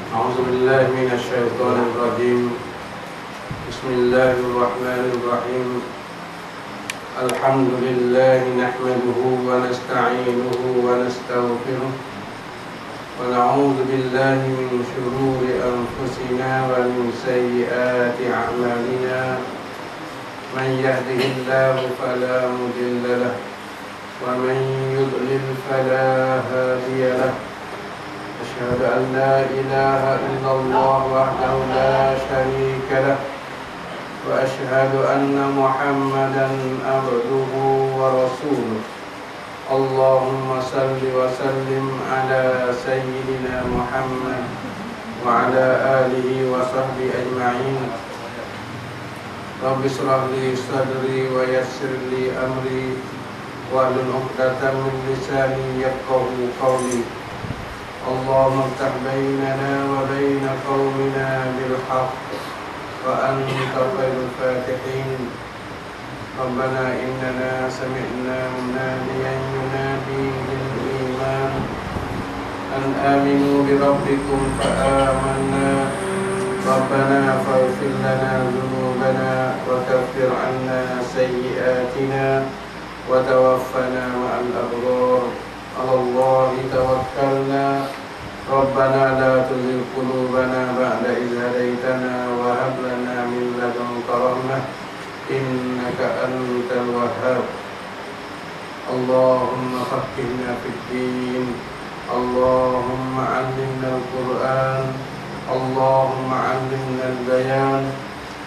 A'udzubillahi minasyaitonir rajim. Bismillahirrahmanirrahim. Alhamdulillahi nahmaduhu wa nasta'inuhu wa nastaghfiruh wa na'udzu billahi min shururi anfusina wa min sayyiati a'malina. Man yahdihillahu fala mudilla lahu wa man yudlil fala hadiya lahu. أشهد أن لا إله إلا الله وحده لا شريك له وأشهد أن محمدا عبده ورسوله. اللهم صل وسلم على سيدنا محمد وعلى آله وصحبه أجمعين. رب اشرح لي صدري ويسر لي أمري واحلل عقدة من لساني يفقهوا قولي. اللهم افتح بيننا وبين قومنا بالحق وأنت خير الفاتحين. ربنا إننا سمعنا مناديا ينادي للإيمان أن آمنوا بربكم فآمنا. ربنا فاغفر لنا ذنوبنا وكفر عنا سيئاتنا وتوفنا مع الأبرار. على الله توكلنا. ربنا لا تزغ قلوبنا بعد إذ هديتنا وهب لنا من لدنك رحمة إنك أنت الوهاب. اللهم فقهنا في الدين. اللهم علمنا القرآن. اللهم علمنا البيان.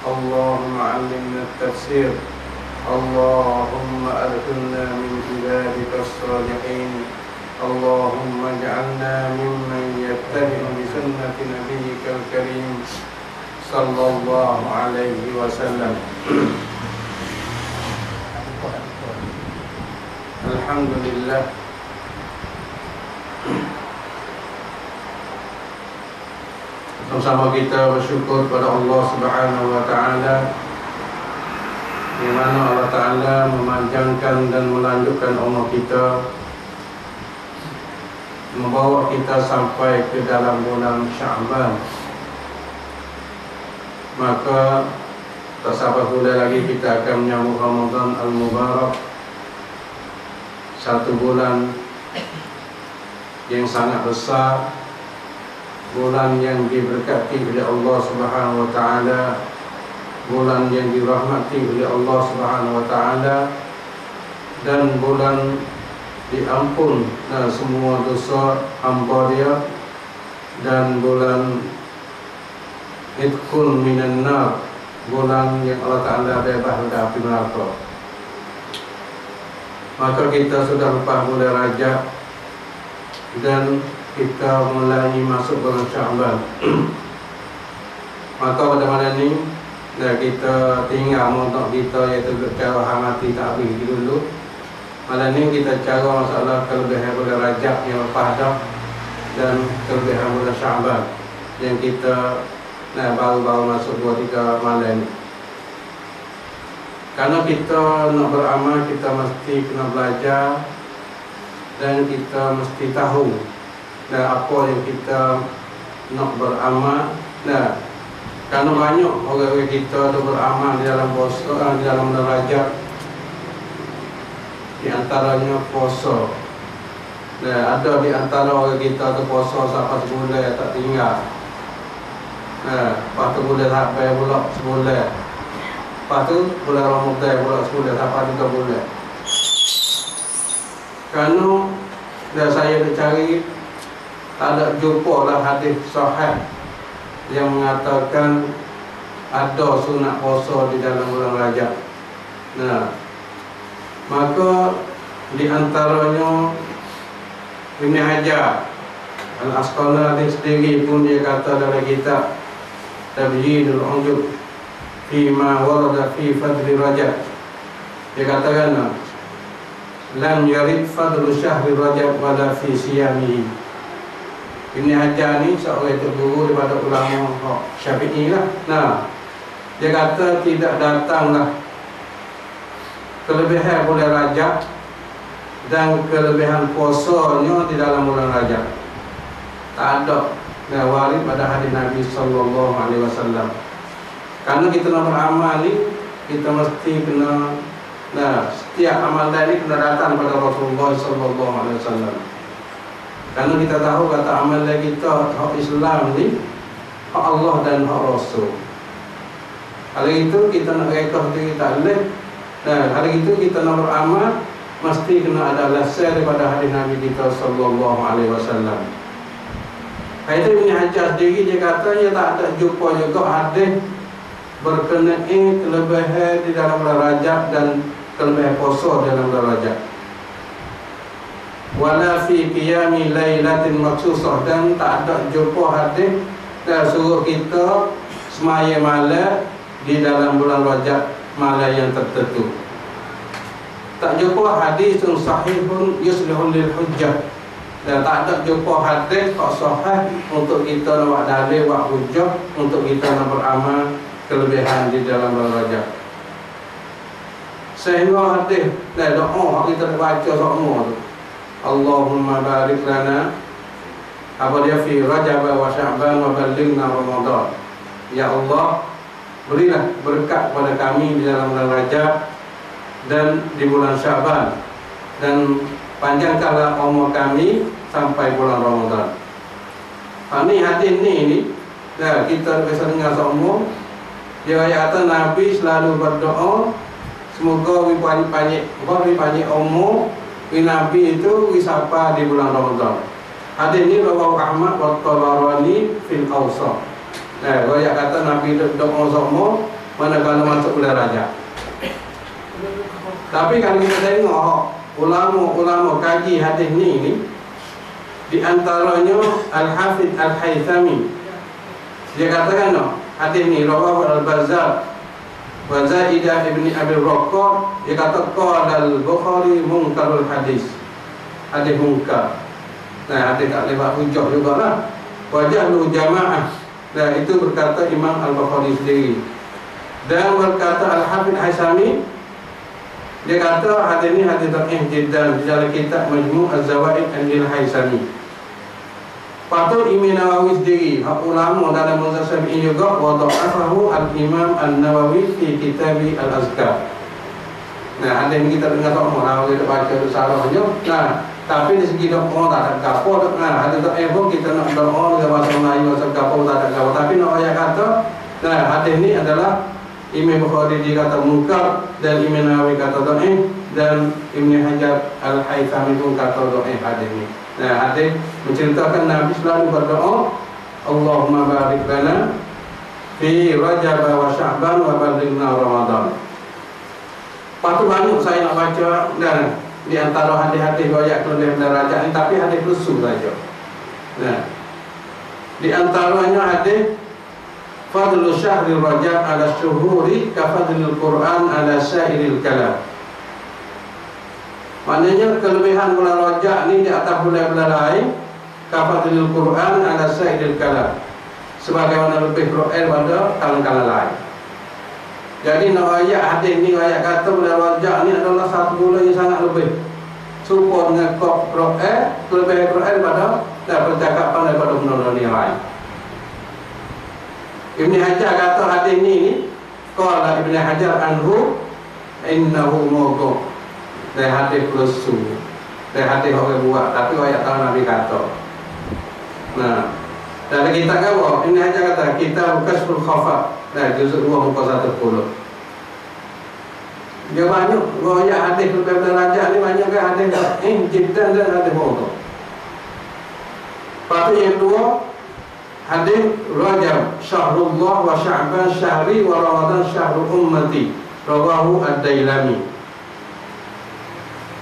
اللهم علمنا التفسير. اللهم أدخلنا من عبادك الصالحين. اللهم اجعلنا ممن يتبع بسنة نبيك الكريم صلى الله عليه وسلم. Alhamdulillah, sama-sama kita bersyukur kepada Allah Subhanahu wa Ta'ala, di mana Allah Ta'ala memanjangkan dan melanjutkan umur kita, membawa kita sampai ke dalam bulan Sya'ban. Maka tak sabar pula lagi kita akan menyambut Ramadan Al-Mubarak, satu bulan yang sangat besar, bulan yang diberkati oleh Allah Subhanahu wa Ta'ala, bulan yang dirahmati oleh Allah Subhanahu wa Ta'ala, dan bulan diampun dan semua dosa hamba dia, dan bulan Idkun minan nar, bulan yang Allah Ta'ala bebas dari api neraka. Maka kita sudah lepas bulan Rajab dan kita mulai masuk bulan Sya'ban. Maka pada malam ini kita tinggal untuk kita, iaitu cara hamati takbir dulu. Malam ini kita cara masalah kelebihan bulan Rajab yang lepas dah, dan kelebihan bulan Sya'ban yang kita baru-baru masuk 2-3 malam ni. Karena kita nak beramal, kita mesti kena belajar dan kita mesti tahu apa yang kita nak beramal. Karena banyak orang kita tu beramal di dalam puasa, di dalam bulan Rajab, di antaranya puasa. Ada di antara orang kita tu puasa sampai sebulan tak tinggal. Lepas tu bulan sampai pula sebulan. Lepas tu bulan Ramadan pula sebulan sampai 3 bulan. Kerana saya cari, tak ada jumpa lah hadis sahih yang mengatakan ada sunat puasa di dalam bulan Rajab. Maka di antaranya Ibn Hajar Al-Asqalani sendiri pun dia kata dalam kitab Tabyinul Ujub Fima warada fi fadli Rajab, dia katakan lam yarid fadlu syahri Rajab wala fi siyamihi. Ibn Hajar ni seorang itu guru daripada ulama Syafi'i lah. Nah, dia kata tidak datanglah kelebihan bulan Rajab dan kelebihan puasanya di dalam bulan Rajab. Tak ada warid pada hadis Nabi sallallahu alaihi wasallam. Karena kita nak beramal ni, kita mesti kena setiap amal ni kena datang pada Rasulullah sallallahu alaihi wasallam. Karena kita tahu kata amal kita hak Islam ni hak Allah dan hak Rasul. Kalau itu kita nak rekah diri tak boleh. Kalau itu kita nak beramal mesti kena ada alasan daripada hadis Nabi kita sallallahu alaihi wasallam. Itu Ibn Hajar sendiri dia kata dia tak ada jumpa juga hadis berkenaan kelebihan di dalam bulan Rajab dan kelebihan puasa dalam bulan Rajab. Wala fi qiyami lailatin maksusah, dan tak ada jumpa hadis dan suruh kita semaya malam di dalam bulan Rajab malam yang tertentu. Tak jumpa hadis yang sahihun yuslihun lil hujjah, dan tak ada jumpa hadis yang sahih untuk kita nak buat dalil, buat hujjah untuk kita nak beramal kelebihan di dalam bulan Rajab. Sehingga hadis dan doa kita baca semua tu, Allahumma barik lana apa dia fi Rajab wa Sya'ban wa ballighna Ramadan. Ya Allah, berilah berkat kepada kami di dalam bulan Rajab dan di bulan Sya'ban, dan panjangkanlah umur kami sampai bulan Ramadan. Ini hadis ni kita biasa dengar semua. Dia kata Nabi selalu berdoa semoga panjang umur Nabi itu wisapa di bulan Ramadan. Hadis ni rawahu Ahmad wa Tabarani fil Awsat. Dia kata Nabi doa semua manakala masuk bulan Rajab. Tapi kalau kita tengok ulama-ulama kaji hadis ni di antaranya Al-Hafidh Al-Haythami, dia katakan hadis ni rawahu Al-Bazzar wa Zaidah ibn Abi Raqqah, dia kata qala Al-Bukhari munkarul hadis, hadis munkar. Hadis tak lewat hujah jugalah. Wajah lu jamaah, dan itu berkata Imam Al-Bukhari sendiri. Dan berkata Al-Hafidh Haythami, dia kata hadis ni hadis dhaif jiddan di dalam kitab Majmu' Az-Zawaid Al-Haythami. Patut Imam Nawawi sendiri, hak ulama dalam mazhab Syafi'i juga, wa dha'afahu Al-Imam An-Nawawi fi kitab Al-Azkar. Hadis ni kita dengar semua, kalau kita baca sarahnya. Tapi di segi doa tak ada gapo. Hadis dhaif pun kita nak doa dengan bahasa Melayu, bahasa gapo tak ada gapo. Tapi nak ayat kata, hadis ni adalah Imam Bukhari dia kata munkar, dan Imam Nawawi kata dhaif, dan Ibn Hajar Al-Haythami pun kata dhaif hadis ni. Hadis menceritakan Nabi selalu berdoa, Allahumma barik lana fi Rajab wa Sya'ban wa ballighna Ramadan. Patut banyak saya nak baca dan di antara hadis-hadis riwayat kelebihan Rajab ni, tapi hadis khusus saja. Di antaranya hadis fadlu syahri Rajab ala syuhuri ka fadlil Quran ala syairil kalam. Maknanya kelebihan bulan Rajab ni di atas bulan-bulan lain ka fadlil Quran ala syairil kalam, sebagaimana lebih Quran pada kalam-kalam lain. Jadi nak ayat hadis ni, ayat kata bulan Rajab ni adalah satu bulan yang sangat lebih serupa dengan Quran, kelebihan Quran pada percakapan daripada bulan-bulan yang lain. Ibn Hajar kata hadis ni qala Ibn Hajar anhu innahu mawdu', dan hadis palsu, dan hadis orang buat, tapi ayat tahu Nabi kata. Dalam kitab apa? Ibn Hajar kata kitab Kashful Khafat, juzuk 2 muka 110. Dia banyak ayat hadis kelebihan Rajab ni, banyak kan hadis jiddan dan hadis mawdu'. Lepas tu yang kedua, hadis Rajab syahrullah wa Sya'ban syahri wa Ramadan syahrul ummati, rawahu Ad-Dailami.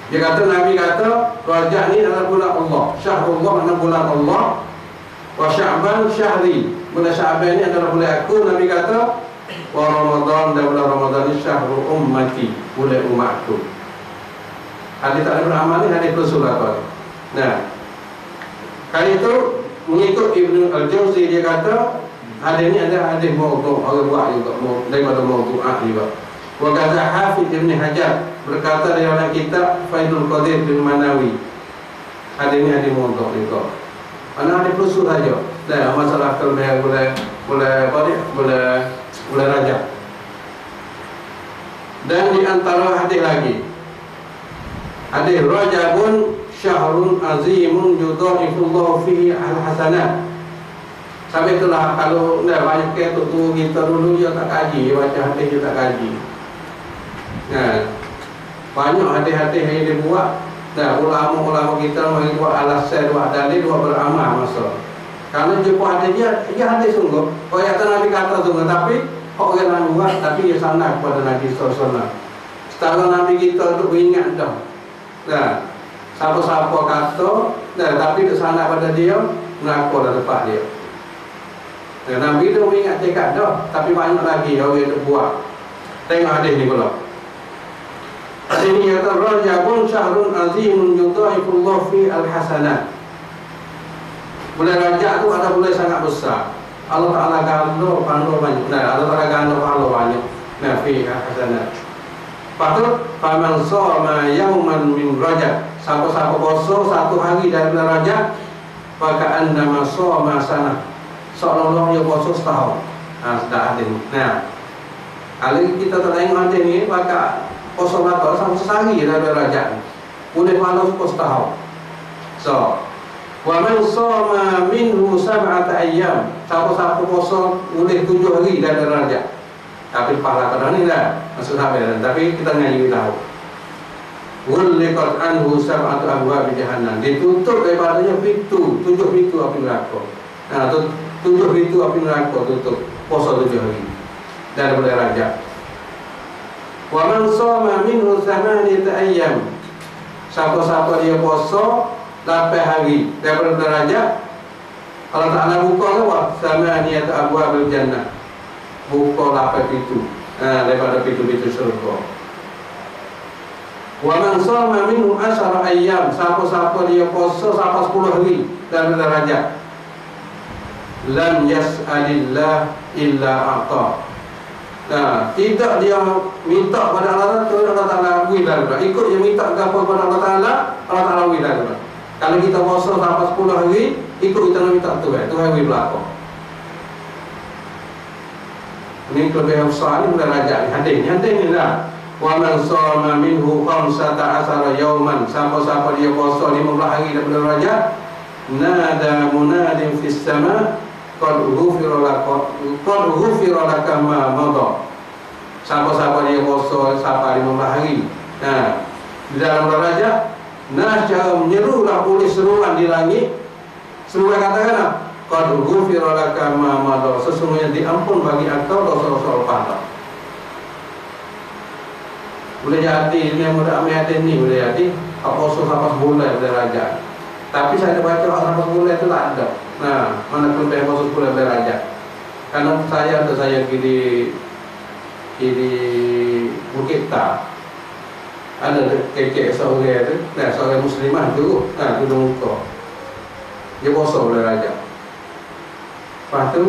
Dia kata, Nabi kata Rajab ni adalah bulan Allah, Syahrullah adalah bulan Allah, wa Sya'ban syahri, bulan Sya'ban ni adalah bulan aku. Nabi kata wa Ramadan, dan bulan Ramadan ni syahrul ummati, bulan umatku. Hadis tak ada beramal ni, hadis Rasul apa. Nah, kali itu mengikut Ibnu Al-Jauzi, dia kata hadis ni ada hadis maudhu', orang buat juga daripada maudhu'ah juga. Wa kata Hafiz Ibn Hajar berkata dalam kitab Faidul Qadir bin Manawi, hadis ni hadis maudhu' juga. Mana hadis Rasul saja. Dan masalah kelebih boleh Rajab. Dan di antara hadis lagi, hadis Rajabun syahrun azimun yudha'ifullahu fihi al-hasanat. Sampai itulah kalau banyak ke tu kita dulu dia tak kaji, baca hadis dia tak kaji. Banyak hadis-hadis yang dibuat. Ulama-ulama kita buat alasan, buat dalil, buat beramal masa. Kalau jumpa hadis dia hadis sungguh. Kau yang Nabi kata sungguh, tapi orang yang buat tapi dia sanad kepada Nabi SAW. Setelah Nabi kita untuk ingat dah. Siapa-siapa kata, tapi dia sanad pada dia, mengaku dah tempat dia. Nabi tu ingat cakap dah, tapi banyak lagi orang yang buat. Tengok hadis ni pula. Hadis ni kata Rajabun syahrun azimun yudha'ifullahu fi al-hasanat. Bulan Rajab tu ada bulan sangat besar. Allah Ta'ala ganda pahala banyak. Allah Ta'ala ganda pahala banyak. Fi al-hasanat. Lepas tu faman shoma yauman min Rajab, siapa-siapa puasa satu hari dari bulan Rajab, maka annama shoma sanah, seolah-olah dia puasa setahun. Sudah ada ni. Kalau kita tak tengok hadis ni, maka puasa batal sama sehari dari Rajab, boleh pahala setahun. So, wa man shoma minhu sab'ata ayyam, siapa-siapa puasa boleh 7 hari dari Rajab. Tapi pahala kadang ni lah maksud sampai, tapi kita ngaji tahu. Uliqat anhu sab'atu abwab jahannam, ditutup daripadanya pintu, 7 pintu api neraka. 7 pintu api neraka tutup puasa 7 hari dari bulan Rajab. Wa man shoma minhu thamaniyata ayyam, siapa-siapa dia puasa 8 hari daripada bulan Rajab, Allah Ta'ala buka apa? Thamaniyata abwabil jannah, buka 8 pintu daripada pintu-pintu syurga. Wa man shoma minhu 10 ayyam, siapa-siapa dia puasa sampai 10 hari dari bulan Rajab, lam yas'alillah illa a'ta. Tidak dia minta pada Allah Ta'ala wila. Ikut dia minta apa kepada Allah Ta'ala, Allah Ta'ala wila. Kalau kita puasa sampai 10 hari, ikut kita nak minta Tuhan, Tuhan wila apa. Ini kelebihan besar ni bulan Rajab ni. Hadis ni lah. Wa man shoma minhu 15 yauman, siapa-siapa dia puasa 15 hari dari bulan Rajab, nada munadin fis sama qad ghufira laka ma madha. Siapa-siapa dia puasa sampai 15 hari di dalam bulan Rajab, nasya menyerulah oleh seruan di langit. Seruan katakan qad ghufira laka ma madha, sesungguhnya diampun bagi engkau dosa-dosa lepas. Boleh jadi ini yang mudah ambil hadis ni, boleh jadi puasa sampai sebulan bulan Rajab. Tapi saya baca sampai sebulan itu tak ada. Mana kelebihan puasa sebulan bulan Rajab. Karena saya di Bukit Tak ada kekek seorang tu, seorang muslimah tu, tudung muka, dia puasa bulan Rajab. Lepas tu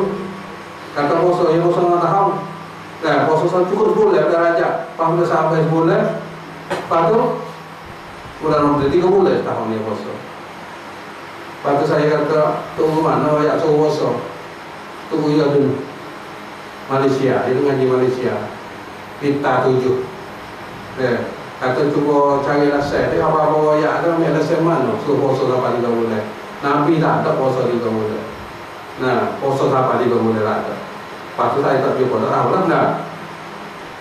kata puasa, dia puasa 5 tahun. Puasa cukup sebulan bulan Rajab. Lepas tu sampai sebulan, lepas tu bulan Ramadan 3 bulan setahun dia puasa. Lepas tu saya kata, tunggu mana ayat suruh puasa, tunggu ya dulu Malaysia, itu ngaji Malaysia Pita 7. Kata cuba cari rasa dia apa-apa ayat ada, ambil rasa mana suruh puasa sampai 3 bulan. Nabi tak ada puasa 3 bulan. Puasa sampai 3 bulan tak ada. Lepas tu saya tak jumpa, tak tahu lah.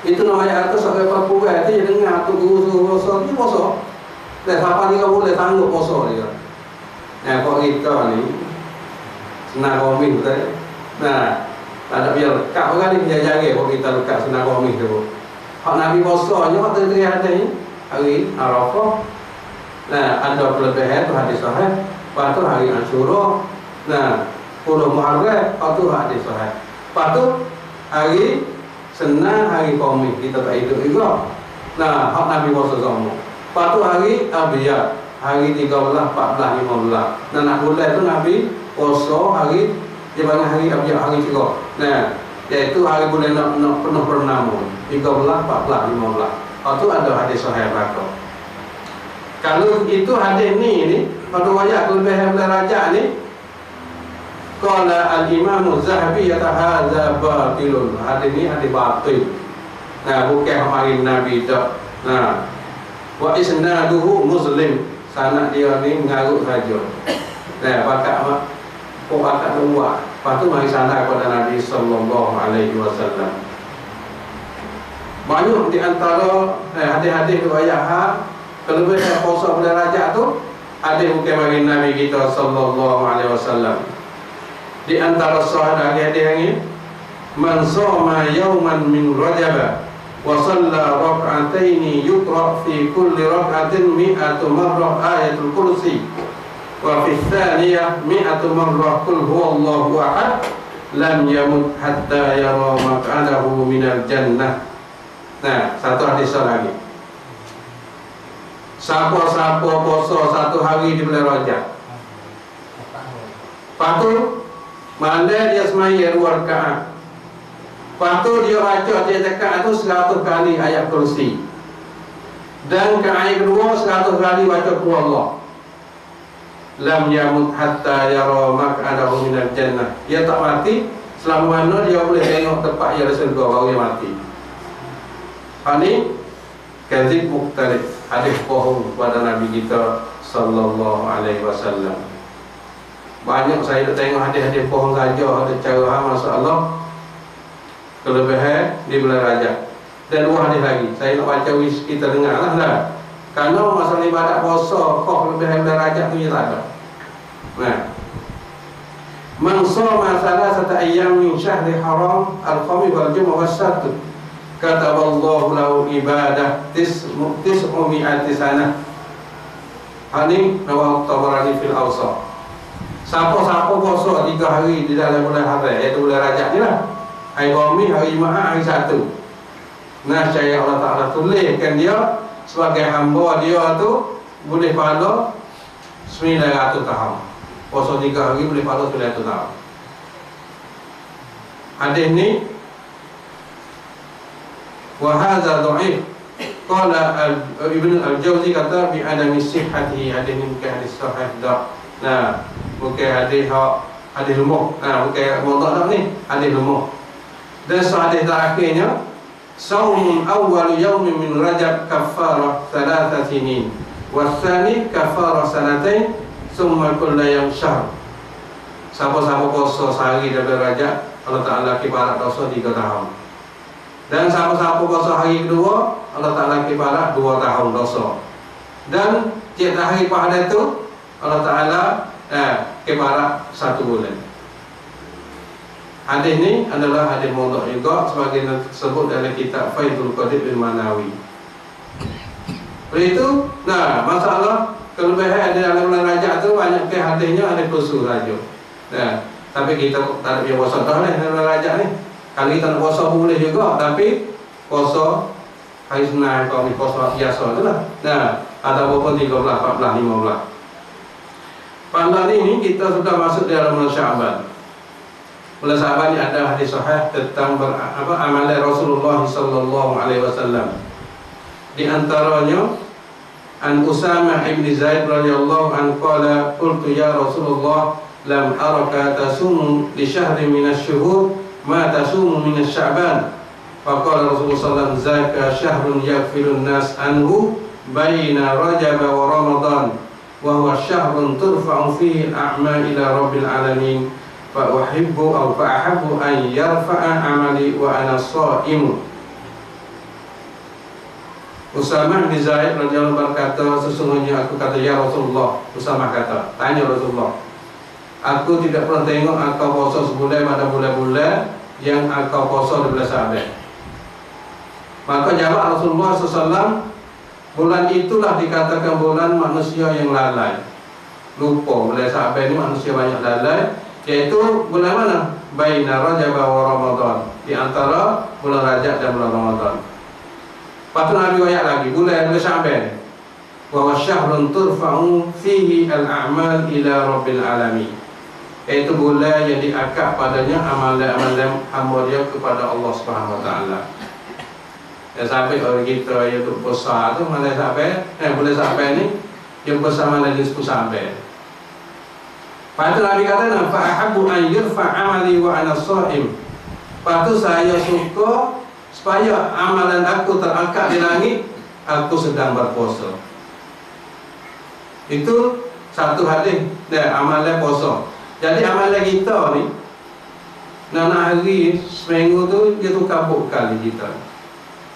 Itu namanya atas sampai 40 bulan itu, dia dengar tu guru suruh puasa, dia puasa. Sampai 3 bulan sanggup puasa dia. Kok kita ni senang komik betul. Tak ada biar lekat orang ni, dia jaga kok kita lekat senang komik tu. Hak Nabi puasa je, hak teri-teri ada ni hari Arafah, Nah, ada kelebihan tu hadis sahih. Lepas tu hari Asyura. Nah, 10 Muharram, lepas tu hadis sahih. Lepas tu hari Senin, hari Khamis kita tak hidup juga. Nah, hak Nabi puasa semua. Lepas tu hari Abiyat, hari 13, 14, 15. Nah, nak bulan tu Nabi puasa hari dia panggil hari Abiyat, hari Cerah. Nah, iaitu hari bulan nak penuh purnama 13, 14, 15. Lepas tu ada hadis sahih belakang. Kalau itu hadis ni pada riwayat kelebihan bulan Rajab ni, qala al-Imam Az-Zahabi hadza batilun. Hadis ni hadis batil. Nah, bukan hari Nabi dak. Nah, wa isnaduhu Muslim. Sanad dia ni mengarut saja. Nah, bakat dua. Lepas tu mari sanad kepada Nabi sallallahu alaihi wasallam. Banyak di antara hadis-hadis riwayat kelebihan puasa bulan Rajab tu ada bukan bagi Nabi kita sallallahu alaihi wasallam. Di antara sahih hadis ini, man shoma yawman min Rajab wa shalla rak'ataini yuqra fi kulli rak'atin 100 marrah ayatul kursi wa fi tsaniyah 100 marrah qul huwallahu ahad lam yamut hatta yara maq'adahu minal jannah. Nah, satu hadis lagi. Siapa-siapa puasa satu hari di bulan Rajab, lepas tu mana dia semaya 2 rakaat, lepas tu dia baca dia cakap tu 100 kali ayat kursi, dan ke ayat kedua 100 kali baca qul Allah, lam yamut hatta yara maq'adahu minal jannah. Dia tak mati selama mana dia boleh tengok tempat yang ada syurga baru dia mati. Ini kadzib mukhtalif, hadis bohong kepada Nabi kita sallallahu alaihi wasallam. Banyak saya dah tengok hadis-hadis bohong saja, ada cara masya-Allah kelebihan di bulan Rajab. Dan 2 hadis lagi saya nak baca kita dengarlah dah. Kerana masalah ibadat puasa kau kelebihan bulan Rajab tu dia tak ada. Nah, man shoma salasata ayyam min syahri haram al-khamis wal jumu'ah was-sabt kataballahu lahu ibadah tis'umi'ati sanah. Ini rawahu Tabarani fil Awsat. Siapa-siapa puasa 3 hari di dalam bulan Haram, iaitu bulan Rajab ni lah, hari Khamis, hari Jumaat, hari Sabtu. Nah, saya Allah Ta'ala tuliskan dia sebagai hamba dia tu boleh pahala 900 tahun. Puasa 3 hari boleh pahala 900 tahun. Hadis ni wa hadza dhaif. Qala Ibnu Al-Jauzi kata bi adami sihhatihi, hadis ni bukan hadis sahih dak. Nah, bukan hadis lemah. Nah, bukan mudhaf dak ni, hadis lemah. Dan hadis terakhirnya saumun awwal yaumin min Rajab kafarah 3 sinin wasani kafarah sanatain summa kullu yaum syahr. Siapa-siapa puasa sehari dari Rajab, Allah Ta'ala kibarat dosa 3 tahun. Dan siapa-siapa puasa hari kedua, Allah Ta'ala kibarat 2 tahun dosa. Dan tiap hari pada itu Allah Ta'ala kibarat 1 bulan. Hadis ni adalah hadis maudhu' juga sebagai disebut dalam kitab Faidul Qadir bin Manawi. Itu, nah, masalah kelebihan di dalam bulan Rajab tu banyak ke hadisnya ada khusus saja. Nah, tapi kita tak ada puasa dah ni dalam bulan Rajab ni. Kalau kita nak puasa boleh juga, tapi puasa hari Senin kau ni puasa biasa tu lah. Nah, ataupun 13, 14, 15. Pada ini kita sudah masuk dalam bulan Sya'ban. Bulan Sya'ban ni ada hadis sahih tentang amalan Rasulullah sallallahu alaihi wasallam. Di antaranya an Usamah bin Zaid radhiyallahu anhu qala qultu ya Rasulullah lam araka tasumu li syahrin min asy-syuhur ma tasumu min Sya'ban. Faqala Rasulullah sallallahu alaihi wasallam zaka syahrun yaghfirun nas anhu baina Rajab wa Ramadan wa huwa syahrun turfa'u fihi al-a'mal ila rabbil alamin. Fa'uhibbu atau fa'ahabbu an yarfa'a amali wa ana sha'imu. Usamah bin Zaid radhiyallahu anhu berkata, sesungguhnya aku kata ya Rasulullah. Usamah kata, tanya Rasulullah, aku tidak pernah tengok engkau puasa sebulan pada bulan-bulan yang engkau puasa di bulan Sya'ban. Maka jawab Rasulullah SAW, Bulan itulah dikatakan bulan manusia yang lalai, lupa. Bulan Sya'ban ini manusia banyak lalai, yaitu bulan mana? Baina Rajab wa Ramadan, di antara bulan Rajab dan bulan Ramadan. Lepas tu Nabi ayat lagi bulan Sya'ban, wa syahrun turfa'u fihi al-a'mal ila rabbil alamin, iaitu bulan yang diangkat padanya amalan-amalan hamba dia kepada Allah Subhanahu wa taala. Ya, sampai orang kita yang tu puasa tu malam Sya'ban, bulan Sya'ban ni yang bersama dengan disebut Sya'ban. Lepas tu Nabi kata, fa ahabbu an yurfa amali wa ana sha'im. Lepas tu saya suka supaya amalan aku terangkat di langit, aku sedang berpuasa. Itu satu hadis amalan puasa. Jadi amalan kita ni nana hari seminggu tu dia tu kabut kali kita.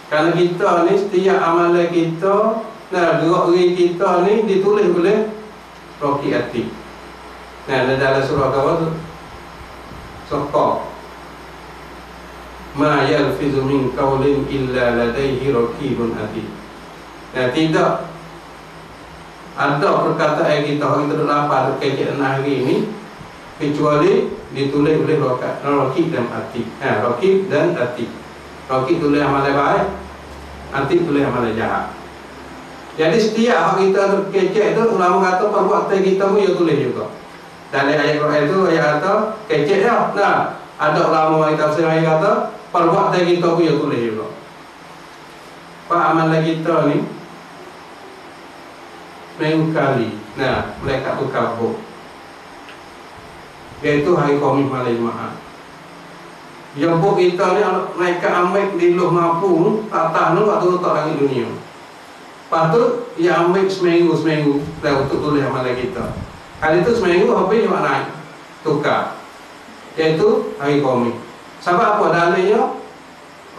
Kerana kita ni setiap amalan kita, gerak-gerik kita ni ditulis oleh Roki Atib. Dalam surah kawan tu Sokok, ma yalfizu min qawlin illa ladaihi raqibun atid. Tidak ada perkataan kita orang kita lapar kecil hari ini kecuali ditulis oleh Raqib dan Atid. Raqib dan Atid. Raqib tulis amalan baik, Atid tulis amalan jahat. Jadi setiap hari kita kecil tu ulama kata perbuatan kita pun dia tulis juga. Dalam ayat Quran itu ayat kata kecil ya. Nah, ada ulama yang tafsir ayat kata perbuatan kita pun dia tulis juga. Pak amalan kita ni minggu kali. Nah, mereka tu kabur. Iaitu hari Khamis malam Jumaat. Yang buat kita ni mereka ambil di luh mampu tatah nu waktu tak langit dunia. Lepas tu ia ambil seminggu dah untuk tulis amalan kita. Kali itu seminggu habis yang naik tukar, iaitu hari Khamis. Sebab apa dalilnya?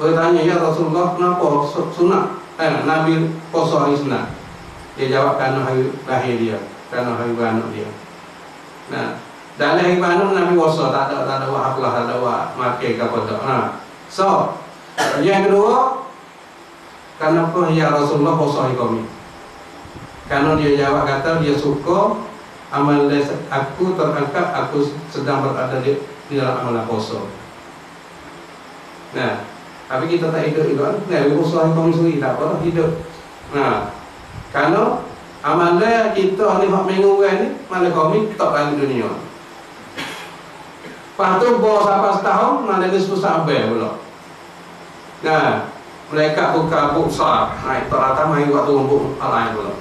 Orang tanya, ya Rasulullah, kenapa sunat Nabi puasa hari sunat? Dia jawab kerana hari lahir dia, kerana hari beranak dia. Nah, dalam hari beranak Nabi puasa, tak ada wahab lah, tak ada wahab makai ke apa tak. So, yang kedua, kenapa ya Rasulullah puasa hari Khamis? Kerana dia jawab kata dia suka amal aku terangkat, aku sedang berada di dalam amalan puasa. Nah, tapi kita tak hidup juga. Nah, puasa hari Khamis sendiri tak apa, hidup. Nah, kerana amalan kita ni hak minggu ni malam Khamis tak langit dunia. Lepas tu bawa sampai setahun malam ni Sya'ban pula. Nah, mereka buka besar, naik terata main waktu untuk lain pula.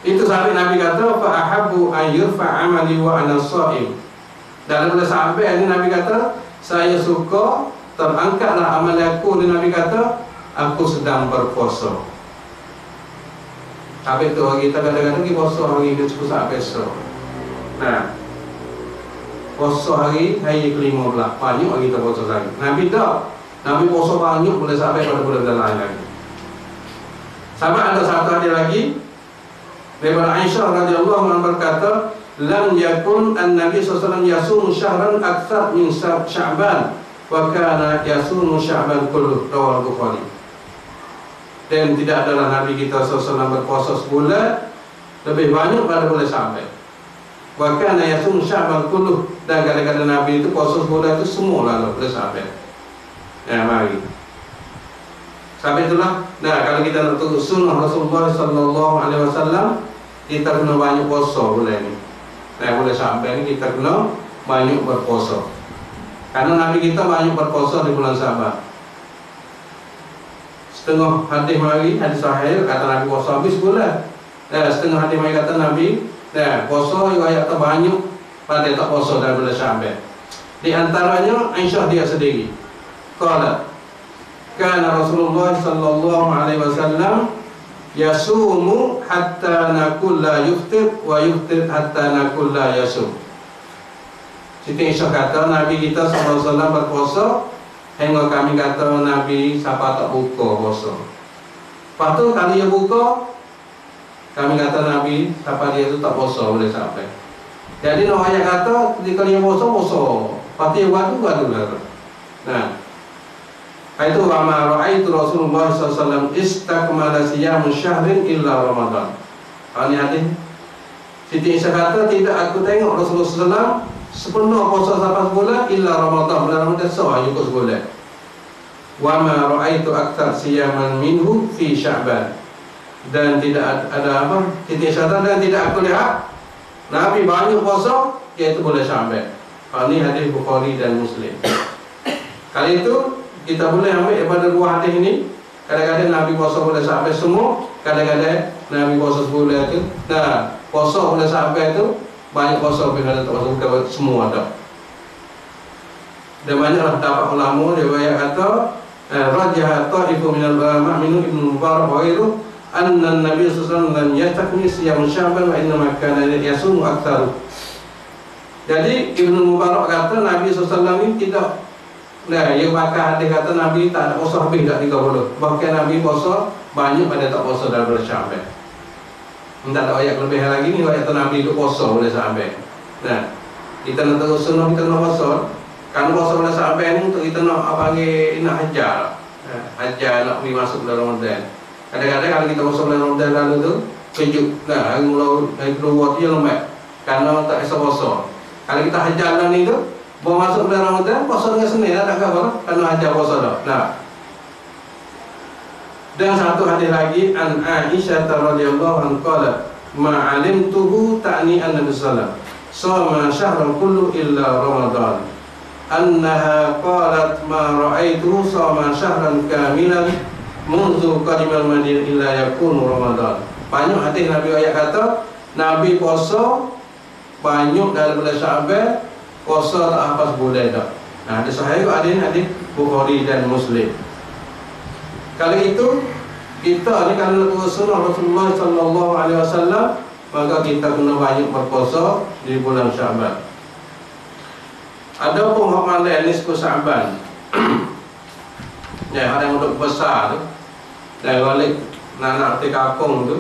Itu sampai Nabi kata fa ahabbu an yurfa amali wa ana sha'im. Dalam bulan Sya'ban ni Nabi kata saya suka terangkatlah amal aku, dan Nabi kata aku sedang berpuasa. Habis tu kita kadang-kadang kita puasa hari ke-10 besok. Nah, puasa hari ke-15 banyak hari kita puasa lagi. Nabi tak, Nabi puasa banyak boleh sampai pada bulan-bulan lain lagi. Sama ada satu hadis lagi daripada Aisyah radhiyallahu anha berkata, lam yakun an-nabi sallallahu alaihi wasallam yasumu syahran aktsar min Sya'ban wa kana yasumu Sya'ban kullu, rawal Bukhari. Dan tidak adalah Nabi kita SAW berpuasa sebulan lebih banyak pada bulan Sya'ban. Wa kana yasumu Sya'ban kullu, dan kadang-kadang Nabi itu puasa sebulan itu semua lalu bulan Sya'ban. Ya, mari. Sampai itulah. Nah, kalau kita nak tengok sunnah Rasulullah SAW, kita kena banyak puasa bulan ini. Nah, bulan Sya'ban ini kita kena banyak berpuasa. Karena Nabi kita banyak berpuasa di bulan Sya'ban. Setengah hadis mari, hadis sahih kata Nabi puasa habis bulan. Setengah hadis mari kata Nabi, puasa riwayat terbanyak pada tak puasa dalam bulan Sya'ban. Di antaranya Aisyah dia sendiri. Qala kana Rasulullah sallallahu alaihi wasallam yasumu hatta nakul la yuftir wa yuftir hatta nakul la yasum. Siti Aisyah kata Nabi kita sallallahu alaihi wasallam berpuasa hingga kami kata Nabi siapa tak buka puasa. Lepas tu kalau dia buka, kami kata Nabi siapa dia tu tak puasa boleh sampai. Jadi nak ayat kata ketika dia puasa, puasa. Lepas tu dia buat tu lah. Nah, Itu wa ma ra'aitu Rasulullah SAW istakmala siyamu syahrin illa Ramadan. Ini hadis. Siti Aisyah kata, tidak aku tengok Rasulullah SAW sepenuh puasa sampai sebulan illa Ramadan. Bulan Ramadan sawah ikut sebulan. Wa ma ra'aitu aktsar siyaman minhu fi Sya'ban. Dan tidak ada apa? Siti Aisyah kata, dan tidak aku lihat Nabi banyak puasa iaitu bulan Sya'ban. Ini hadis Bukhari dan Muslim. Kali itu kita boleh ambil daripada dua hadis ini. Kadang-kadang Nabi puasa bulan Sya'ban semua, kadang-kadang Nabi puasa sebulan itu. Nah, puasa bulan Sya'ban itu banyak puasa, bila tak puasa bukan semua ada. Dan banyaklah dapat ulama riwayat kata rajah ta'ifu minal ulama minhu Ibnu Mubarak wa ghairuhu anna Nabi sallallahu alaihi wasallam lam yastakmil siyam Sya'ban wa innama kana yasumu aktsar. Jadi Ibnu Mubarak kata Nabi SAW ini tidak. Nah, yang bakal hadis kata Nabi tak ada puasa habis tak 30. Bahkan Nabi puasa banyak pada tak puasa dalam bulan Sya'ban. Tak ada ayat lebih lagi ni ayat Nabi itu puasa bulan Sya'ban. Nah, kita nak terus sunnah kita nak puasa. Kan puasa bulan Sya'ban ni untuk kita nak panggil nak hajar. Hajar nak pergi masuk bulan Ramadan. Kadang-kadang kalau kita puasa bulan Ramadan lalu tu kejut. Nah, hari kedua tu lembat. Karena tak bisa puasa. Kalau kita hajar dalam ni tu, baru masuk bulan Ramadan, puasa dengan Senin tak apa, kerana hajar puasa dah. Nah. Dan satu hadis lagi an Aisyah radhiyallahu anha qalat ma 'alimtuhu ta'ni an-nabi sallallahu alaihi wasallam sama syahran kullu illa Ramadan. Annaha qalat ma ra'aituhu sama syahran kamilan mundu qadimal Madinah illa yakunu Ramadan. Banyak hadis Nabi ayat kata Nabi puasa banyak dalam bulan Sya'ban, puasa tak apa sebulan dah. Nah, ada sahih ada hadis Bukhari dan Muslim. Kalau itu kita ni kalau nak sunnah Rasulullah sallallahu alaihi wasallam, maka kita kena banyak berpuasa di bulan Sya'ban. Ada pun hak malam nisfu Sya'ban. Ya, ada yang duduk besar tu. Dan balik nak di kampung tu.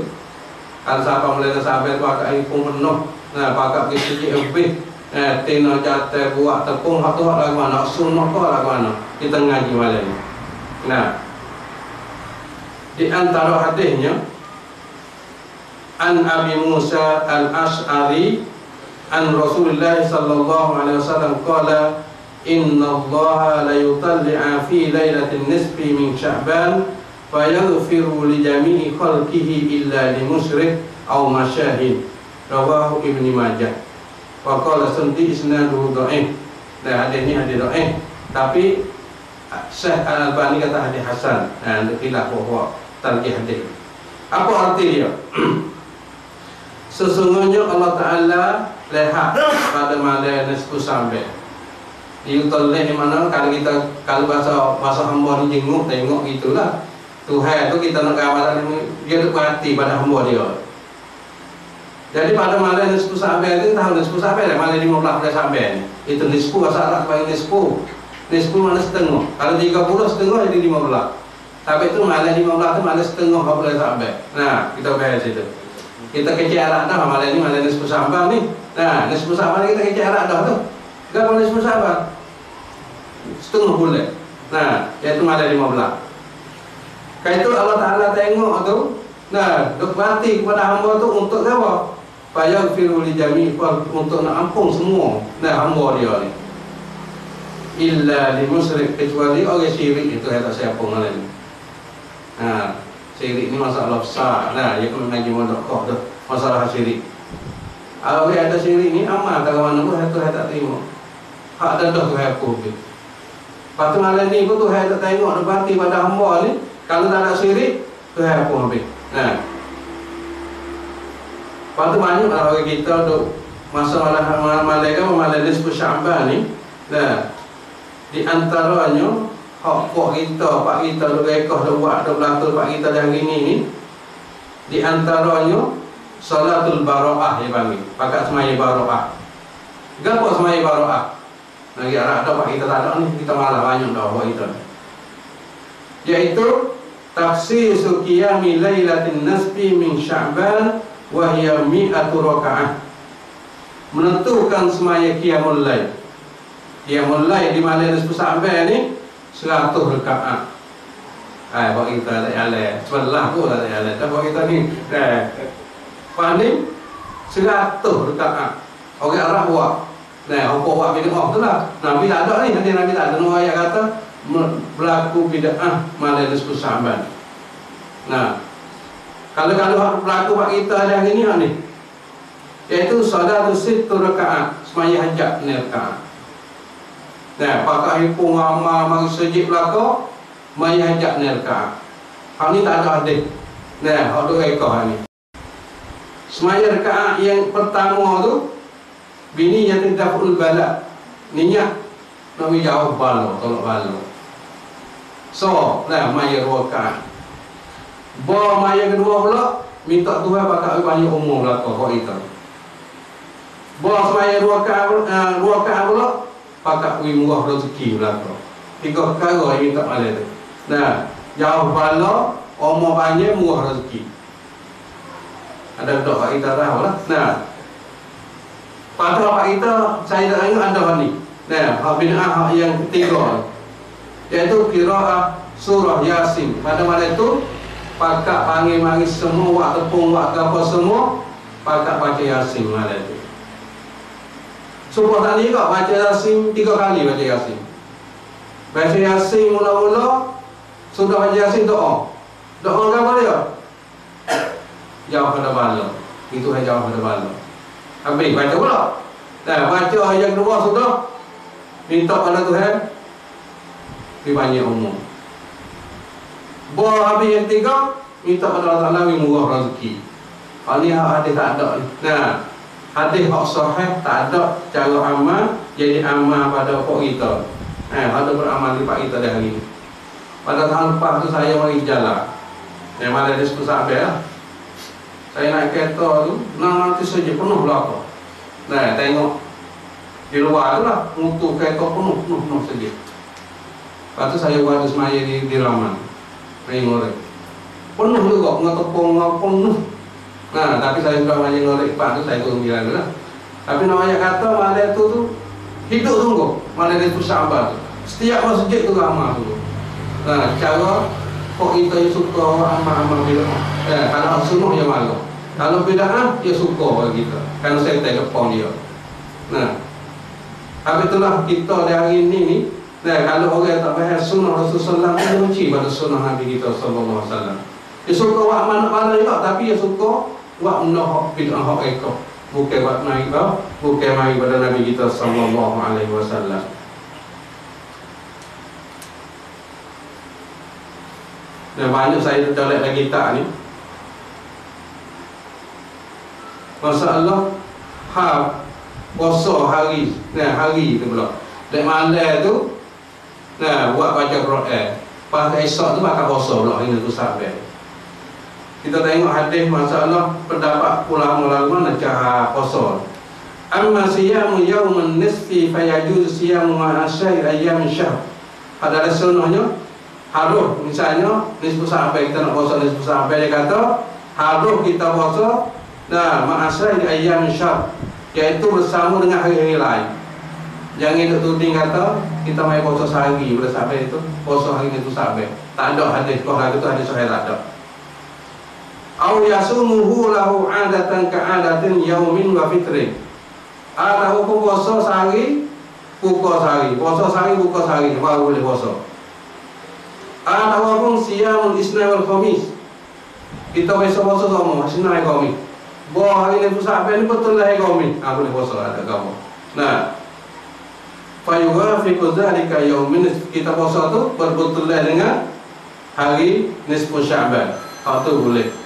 Kan siapa mulai Sya'ban pakai pun penuh. Nah, pakai sikit lebih. Tina jatuh buat tepung hak tu hak lagu mana, sunnah tu lagu mana. Kita ngaji malam ni. Nah, di antara hadisnya an Abi Musa al-Ash'ari an Rasulullah sallallahu alaihi wasallam qala inna Allah la yutalli'a fi lailatin nisfi min Sya'ban fayaghfiru li jami'i khalqihi illa li musyrik aw masyahid. Rawahu Ibnu Majah. Wa qala sanadi isnaduhu dhaif. Nah, hadis ni hadis dhaif, tapi Syekh Al-Albani kata hadis hasan. Nah, khilaf bahwa tarjih hadis. Apa arti dia? Sesungguhnya Allah Ta'ala lihat pada malam nisfu Sya'ban. Diutalih di mana kalau bahasa hamba ni jenguk tengok gitulah. Tuhan tu kita nak gambar dia tu hati pada hamba dia. Jadi pada malam nisfu Sya'ban itu tahu nisfu Sya'ban lah, malam 15 bulan Sya'ban. Itu nisfu asal tak panggil nisfu. Nisfu mana setengah. Kalau 30 setengah jadi 15. Tapi itu malam 15 tu malam setengah bulan Sya'ban. Nah, kita bahas itu. Kita kecil arak dah malam ni malam nisfu Sya'ban ni. Nah, nisfu Sya'ban kita kecil arak dah tu. Berapa nisfu Sya'ban? Setengah bulan. Nah, iaitu malam 15. Kalau itu Allah Ta'ala tengok tu. Nah, duk mati kepada hamba tu untuk apa? Fayaghfiru li jami'i, untuk nak ampun semua nah hamba dia ni. Illa li musyrik, kecuali orang syirik itu tak siapa malam ni. Nah, syirik ni masalah besar. Nah, dia kena ngaji mondok tu masalah syirik. Kalau dia ada syirik ni amal tak mana pun itu tak terima. Hak dah tu aku. Lepas tu malam ni pun Tuhan tak tengok berarti pada hamba ni. Kalau tak ada syirik, Tuhan aku habis. Nah, lepas tu banyak orang kita duk masa malam nisfu Sya'ban ni. Nah, di antaranya hak pak kita duk rekah duk buat duk belatul pak kita dah gini ni. Di antaranya salatul bara'ah dia panggil. Pakat semaya bara'ah. Gapo semaya bara'ah? Lagi arah ada pak kita tak ada ni, kita malah banyak dah buat kita. Yaitu tafsir qiyami lailatin nisfi min Sya'ban wa hiya mi'atu raka'ah. Menentukan semaya qiyamul lail. Qiyamul lail di malam nisfu Sya'ban ni 100 rakaat. Buat kita tak jalan, sebelah pun tak jalan. Dan buat kita ni, faham ni? 100 rakaat. Orang Arab buat. Hukum buat bid'ah tu lah. Nabi tak ada ni, Nabi tak ada. Ayat kata berlaku bid'ah malam nisfu Sya'ban. Kalau berlaku buat kita hari ni ni, iaitu solat situ rakaat, semaya hajat ni rakaat. Pakai hipung amal mari sejid belaka, semaya hajat ni rakaat. Hal ni tak ada hadis. Hak duk rekah ni. Semaya rakaat yang pertama tu, bini yang terdaful balak, niat nak jauh bala, tolak bala. So, maya rakaat. Maya kedua pula, minta Tuhan pakai banyak umur belaka kau itu. Semaya dua rakaat pula, pakai murah rezeki belaka. 3 perkara yang minta malam tu. Jauh bala, umur banyak, murah rezeki. Ada dok kat kita tahu lah. Pada apa kita, saya tak ingat ada ni. Hak bid'ah hak yang ketiga, iaitu qiraah surah Yasin. Pada malam itu, pakak panggil mari semua, wak tepung, wak apa semua, pakak baca Yasin malam itu. Subuh tadi kak baca Yasin 3 kali baca Yasin. Baca Yasin mula-mula, sudah baca Yasin doa. Doa apa dia? Jauh pada bala. Itu yang jauh pada bala. Habis baca pula. Baca yang kedua sudah, minta pada Tuhan lebih banyak umur. Habis yang ketiga, minta pada Allah Ta'ala lebih murah rezeki. Ini hadis tak ada ni. Hadis hak sahih tak ada cara amal, jadi amal pada pok kita. Ada beramal di pak kita dah hari ni. Pada tahun lepas tu saya mari jalan. Memang ada diskusi lah. Saya naik kereta tu, nanti saja penuh belaka. Tengok di luar tu lah, mutu kereta penuh saja. Lepas tu saya buat semaya di Raman. Ngorek. Penuh juga, ngetepung penuh. Tapi saya sudah banyak ngorek pak tu, saya turun bilang lah. Tapi namanya kata malam tu hidup sungguh. Malam itu sahabat tu. Setiap masjid tu ramah tu. Cara kok kita yang suka amal-amal bid'ah. Kalau sunnah yang malu. Kalau bid'ah dia suka kita. Kalau saya tak kepong dia. Habis itulah kita dari ini ni. Kalau orang tak faham sunnah Rasulullah SAW, dia benci pada sunnah Nabi kita sallallahu alaihi wasallam. Dia suka buat mana-mana juga, tapi dia suka buat benda bid'ah hak ekor. Bukan buat naik kau, bukan mari pada Nabi kita sallallahu alaihi wasallam. Banyak saya tercolek lagi tak ni. Masalah puasa hari tu pula. Dek malam tu buat baca Quran. Pas esok tu bakal puasa pula hari tu sampai. Kita tengok hadis masalah pendapat ulama-ulama nak cara puasa. Amma siyamu yauman nisfi fayajuz siyamu ma'asyai ayyam syahr. Adalah sunnahnya harus misalnya nisfu sampai kita nak puasa nisfu sampai, dia kata harus kita puasa ma'asyai ayyam syahr, iaitu bersama dengan hari-hari lain. Jangan itu tuding kata kita mai puasa sehari boleh sampai itu puasa hari itu sampai. Tak ada hadis kau hari itu hadis sahih tak ada. Au yasumuhu lahu 'adatan ka'adatin yaumin wa fitrin. Atau puasa sehari, buka sehari, puasa sehari, buka sehari, baru boleh puasa. Atau siyamul isna wal khamis. Kita biasa puasa sama, isna wal khamis. Hari ini sampai ni betul lah hari khamis. Boleh puasa ada kamu. Fayuwafiqu dzalika yaumin, kita puasa tu berbetulan dengan hari nisfu Sya'ban. Hak tu boleh.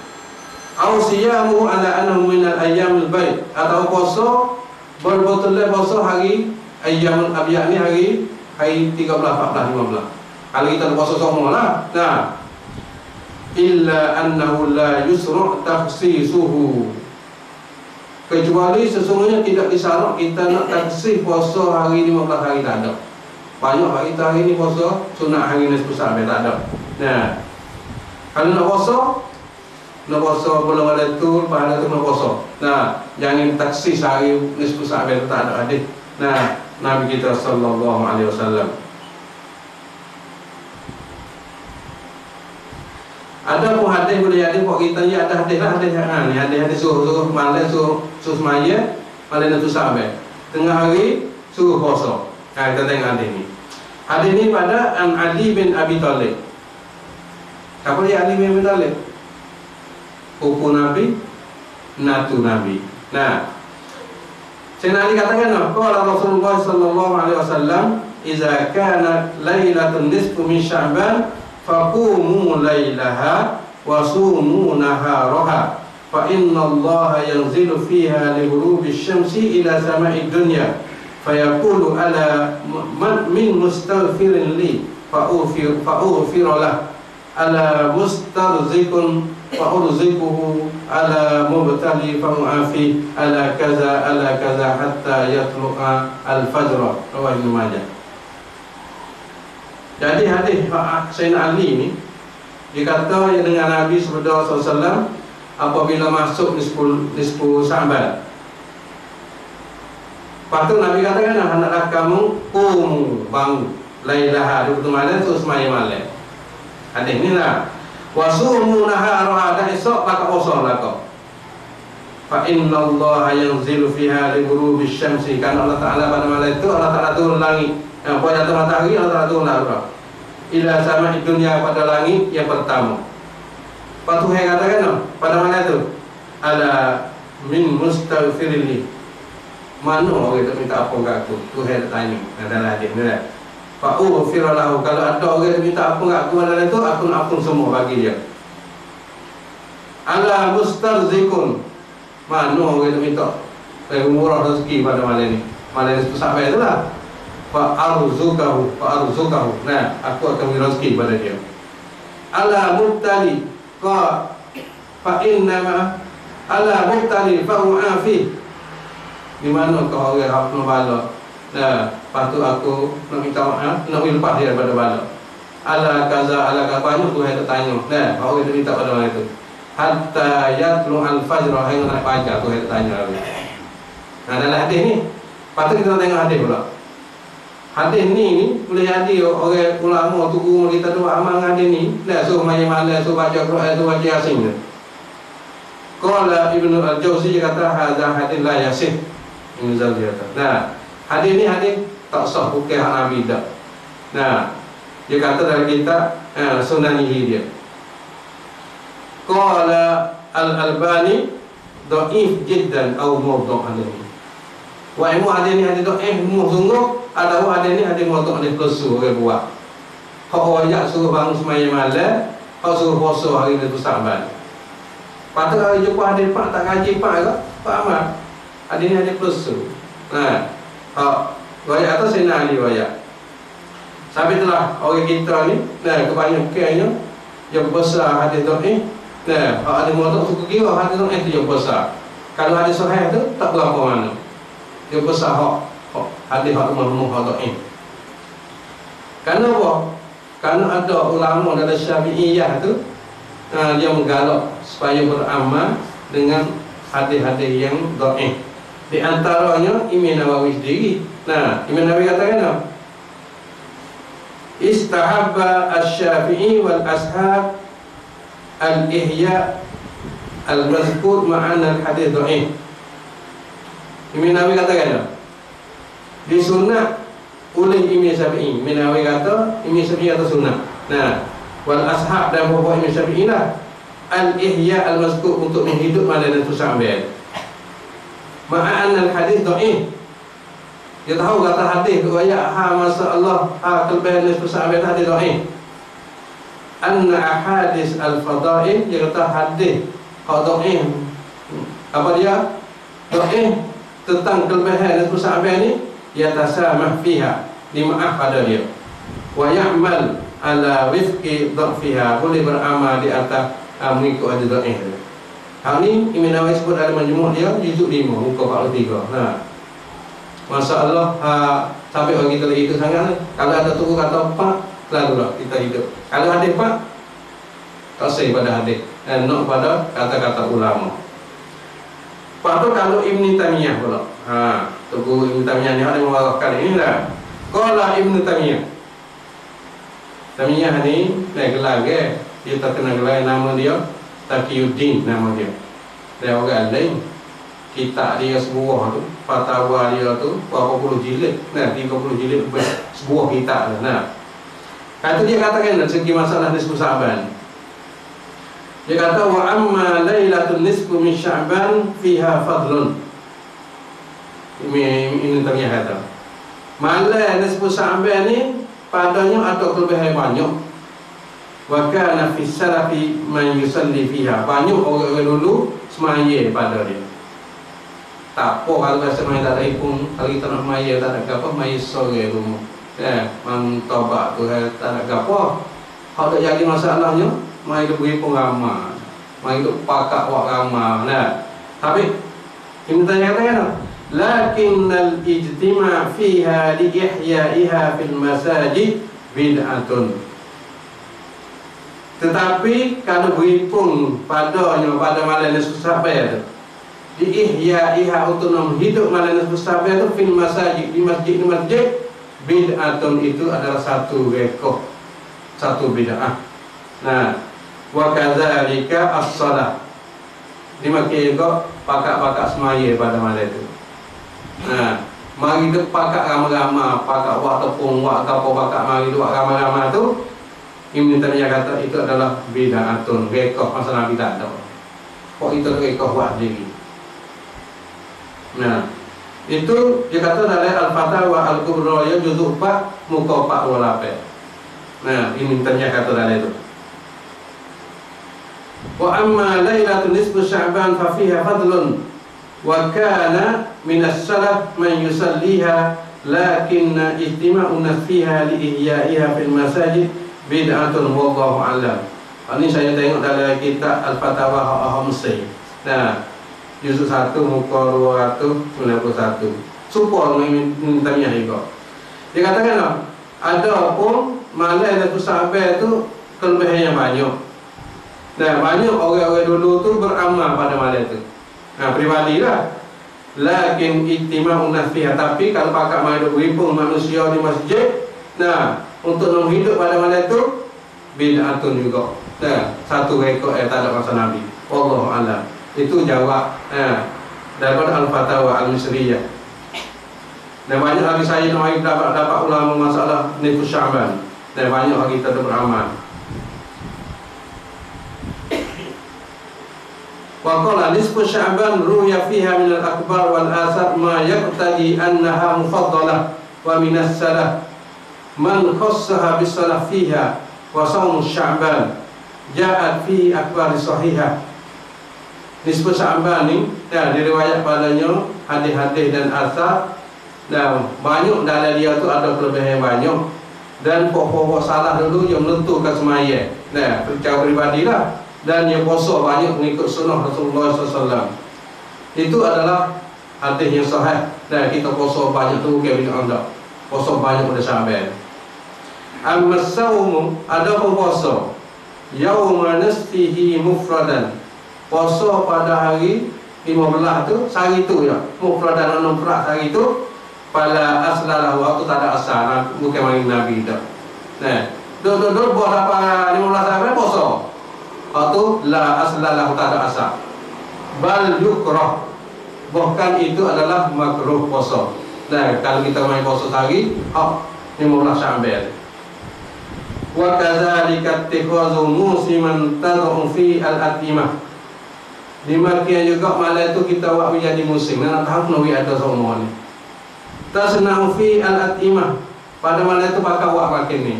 Au siyamu ala annahu min al-ayyamil bayd, atau puasa berbetulan puasa hari ayyamul abyad ni hari 13, 14, 15. Kalau kita puasa semua lah. Illa annahu la yusra' takhsisuhu, kecuali sesungguhnya tidak disyarat kita nak taksih puasa hari 15 hari, tak ada. Banyak hari kita hari ni puasa sunat hari nisfu Sya'ban, tak ada. Kalau nak puasa bulan Ramadan, pahala tu nak puasa. Jangan taksih hari nisfu Sya'ban, tak ada hadis. Nabi kita sallallahu alaihi wasallam. hadis boleh ada buat kita ya ada hadis lah hadis ni hadis suruh malam suruh semaya malam tu sampai tengah hari suruh puasa. Kita tengok hadis ni. Hadis ni pada Ali bin Abi Thalib. Siapa dia Ali bin Abi Thalib? Pupu Nabi, natu Nabi. Nah, Sayyidina Ali katakan, qala Rasulullah sallallahu alaihi wasallam, "Idza kana lailatun nisfu min Sya'ban, faqumu lailaha wa sumu naharaha, fa inna Allah yanzilu fiha li ghurubi syamsi ila sama'id dunya, fayaqulu ala man min mustaghfirin li fa'ughfir lah, ala mustarzikun fa'urzikuhu, ala mubtali fa'u'afi, ala kaza hatta yatlu'a al-fajr." Rawah Ibnu Majah. Jadi hadis Sayyidina Ali ni dia kata yang dengan Nabi sallallahu alaihi wasallam apabila masuk nisfu Sya'ban. Lepas tu Nabi katakan hendaklah kamu bangun lailaha di malam tu semaya malam. Hadis ni lah. Wasumu naharaha, dan esok pakai puasa lah kau. Fa inna Allah yanzilu fiha li ghurubi syamsi, kan Allah Taala pada malam itu Allah Taala turun langit. Pada jatuh matahari Allah Taala turun langit. Ila sama dunia pada langit yang pertama. Lepas tu saya katakan pada malam itu ala min mustaghfirilli. Mana orang itu minta apa kat aku? Tu saya tanya dalam hadis ni lah. Fa'ughfir lahu, kalau ada orang yang minta apa kat aku dalam itu, aku nak ampun semua bagi dia. Ala mustarzikun, mana orang yang minta murah rezeki pada malam ni. Malam ni sampai tu lah. Fa'arzukahu. Nah, aku akan beri rezeki pada dia. Ala mubtali fa'innama ala mubtali fa'u'afi, di mana kau orang hak nak bala. Nah, lepas tu aku nak minta maaf, nak lepas dia daripada bala. Ala kaza banyak tu saya tak tanya. Nah, orang tu minta pada orang itu. Hatta yatlu al-fajr, hingga nak baca tu saya tak tanya lagi. Nah, dalam hadis ni, lepas tu kita tengok hadis pula. Hadis ni boleh jadi orang ulama tu guru kita tu amal hadis ni. Nah, suruh main malam, suruh baca Quran, suruh baca Yasin tu. Qala Ibnu Al-Jauzi kata hadza hadis la yasih. Nah, hadis ni hadis tak sah, bukan hak Nabi dah. Nah, dia kata dalam kitab Sunanihi dia. Qala Al-Albani dhaif jiddan atau mawdu' hadis ni. Wa ilmu hadis ni hadis dhaif sungguh, atau hadis ni hadis mawdu' hadis palsu orang buat. Hak orang suruh bangun semaya malam, hak suruh puasa hari itu Sya'ban. Patut kalau jumpa hadis pak tak kaji pak ke? Pak amat. Hadis ni hadis palsu. Nah, riwayat atas Sayyidina Ali riwayat. Sampai itulah orang kita ni, nah kebanyakannya yang besar hadis dhaif. Nah, ada muatak suku kira hadis dhaif tu yang besar. Kalau hadis sahih tu tak berapa mana. Yang besar hadis hak dhaif. Kerana apa? Kerana ada ulama dalam Syafi'iyah tu dia menggalak supaya beramal dengan hadis-hadis yang dhaif. Di antaranya Imam Nawawi sendiri. Nah, Imam Nawawi katakan apa? Istahabba asy-Syafi'i wal ashab al-ihya al-mazkur ma'ana al-hadis dhaif. Imam Nawawi katakan apa? Disunat oleh Imam Syafi'i. Imam Nawawi kata, Imam Syafi'i kata sunat. Nah, wal ashab dan buah Imam Syafi'i lah al-ihya al-mazkur, untuk menghidup malam itu Sya'ban. Ma'an al-hadis dhaif. Dia tahu kata hadis riwayat masyaallah kelebihan nisfu Sya'ban hadis dhaif. Anna ahadis al-fadail, dia kata hadis dhaif. Apa dia? Dhaif tentang kelebihan nisfu Sya'ban ni, dia tasamah fiha, dimaaf pada dia. Wa ya'mal ala wifqi dhafiha, boleh beramal di atas mengikut hadis dhaif. Hal ni Imam Nawawi sebut dalam majmu' dia juzuk 5 muka 43. Nah, masya-Allah, sampai orang kita lagi itu sangat. Kalau ada tuku kata pak, lalu lah kita hidup. Kalau hadis pak, tak sahih pada hadis, nak pada kata-kata ulama. Pak tu kalau Ibn Taimiyah pula. Tuku Ibn Taimiyah ni ada mewarakkan ini lah. Qala Ibn Taimiyah. Taimiyah ni gelar ke dia terkenal lain nama dia Taqiyuddin nama dia. Dia orang lain. Kitab dia sebuah tu, fatwa dia tu berapa puluh jilid, 30 jilid lebih sebuah kitab tu. Kata dia katakan dari segi masalah nisfu Sya'ban. Dia kata wa amma lailatul nisfu min Sya'ban fiha fadlun. Ini ternyata malam nisfu Sya'ban ni padanya ada kelebihan banyak. Wa kana fi salafi man yusalli fiha. Banyak orang dulu semaya pada dia. Tak apa kalau rasa main tak ada ipung, kalau kita nak maya tak ada apa, maya sore rumah. Mantobak tu tak ada apa. Kalau tak jadi masalahnya, maya lebih ipung ramah, maya duk pakak wak ramah. Tapi ini tanya kata lakinnal ijtima' fiha li ihya'iha fil masajid bid'atun. Tetapi kalau berhimpun padanya pada malam nisfu Sya'ban tu, di ihya'iha untuk hidup malam nisfu Sya'ban tu fil masajid, di masjid bid'atun, itu adalah satu rekoh, satu bid'ah. Wa kadzalika as-shalah, dimakai juga pakak-pakak semaya pada malam itu. Mari tu pakak ramai-ramai, pakak wak tepung, wak gapo pakak mari tu wak ramai-ramai tu, Ibn Taimiyah kata itu adalah bid'atun, rekoh masa Nabi tak ada. Kok itu rekoh buat diri. Itu dia kata dalam Al-Fatawa Al-Kubra ya juzuk 4 muka 48. Ibn Taimiyah kata dalam itu. Wa amma lailatul nisfu Sya'ban fa fiha fadlun wa kana min as-salaf man yusalliha lakinna ijtima'un nas fiha li ihya'iha fil masajid bid'atun wallahu a'lam. Ini saya tengok dalam kitab Al-Fatawa Al-Mesir. Juzuk 1 muka 291. Supaya minta Taimiyah juga. Dia katakan ada pun malam nisfu Sya'ban tu kelebihannya banyak. Banyak orang-orang dulu tu beramal pada malam tu. Pribadilah. Lakin ijtima'un nas fiha, tapi kalau pakak mai duk berhimpun manusia di masjid, untuk menghidup pada malam tu bid'atun juga. Satu rekod tak ada masa Nabi. Wallahu a'lam. Itu jawab daripada Al-Fatawa Al-Misriyah. Dan banyak lagi saya nak dapat ulama masalah nisfu Sya'ban. Dan banyak lagi kita beramal. Wa qala nisfu Sya'ban ruya fiha min al-akbar wal asar ma yaqtadi annaha mufaddalah wa min as-salaf man khassaha bis-salaf fiha wa shaum Sya'ban ja'at fi akbar sahihah. Nisfu Sya'ban ni diriwayat padanya hadis-hadis dan asar, dan banyak dalam dia tu ada kelebihan banyak, dan pokok-pokok salah dulu yang menentukan semaya. Secara pribadilah, dan yang puasa banyak mengikut sunnah Rasulullah SAW. Itu adalah hadis yang sahih. Dan kita puasa banyak tu bukan bid'ah anda. Puasa banyak pada Sya'ban. Amma as-sawmu, ada pun puasa yauma nisfihi mufradan, puasa pada hari 15 tu, sehari tu ya, mufradan 6 hari tu, pada aslalah waktu tak ada asal, bukan mari Nabi dah. Duduk buat apa 15 hari puasa. Waktu la aslalah tak ada asal. Bal yukrah, bahkan itu adalah makruh puasa. Kalau kita main puasa sehari, 15 Sya'ban. Wa kadzalika ittikhadhu musiman tad'u fi al-atimah. Demikian juga malam itu kita buat menjadi musim. Nak tahu nawi ada semua ni. Tasna'u fi al-atimah. Pada malam itu bakal buat makin ni.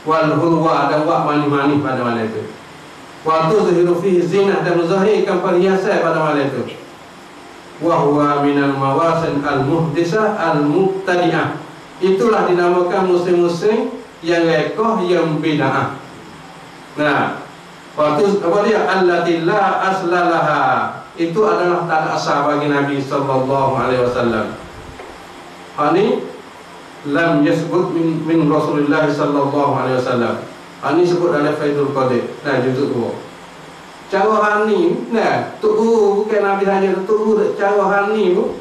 Wal hulwa, dan buat manis-manis pada malam itu. Waktu zuhiru fihi zinah, dan muzahirkan perhiasan pada malam itu. Wa huwa minal mawasin al-muhdisah al-mubtadi'ah. Itulah dinamakan musim-musim yang rekoh, yang bid'ah. Waktu apa dia allati la aslalaha, itu adalah tak ada asal bagi Nabi sallallahu alaihi wasallam. Ini lam yasbut min Rasulullah sallallahu alaihi wasallam. Ini sebut dalam Faidul Qadir. Juzuk 2. Cara hani, tu bukan Nabi saja, tu cara hani tu.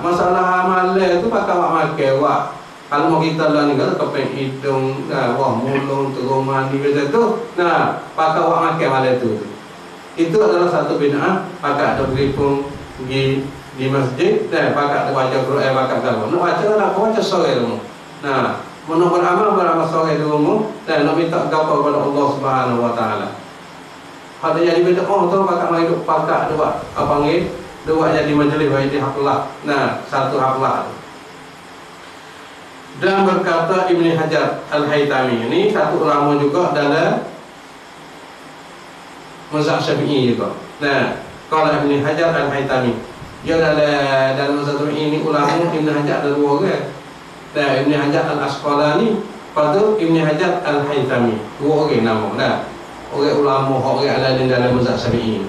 Masalah amalan tu pakai wak makan wak Kalau mau kita lah ni kalau kepeng hidung, wah mulung, terung mandi macam tu, pakai wak makan malam tu. Itu adalah satu bid'ah. Pakai ada beripung di masjid, pakai ada baca Quran, pakai gaul. Nak baca lah, baca sore tu. Mau beramal sore dulu, dan nak minta gaul kepada Allah Subhanahu Wa Taala. Ada jadi bid'ah tu pakai mai duk pakai dua apa panggil? Dua jadi majlis jadi haflah. Satu haflah. Dan berkata Ibn Hajar Al-Haytami, ini satu ulama juga dalam mazhab Syafi'i juga. Kalau Ibn Hajar Al-Haytami, dia dalam mazhab Syafi'i ini ulama Ibn Hajar ada dua orang. Ibn Hajar Al-Asqalani, lepas tu Ibn Hajar Al-Haytami, dua orang nama. Orang ulama orang ada dalam mazhab Syafi'i.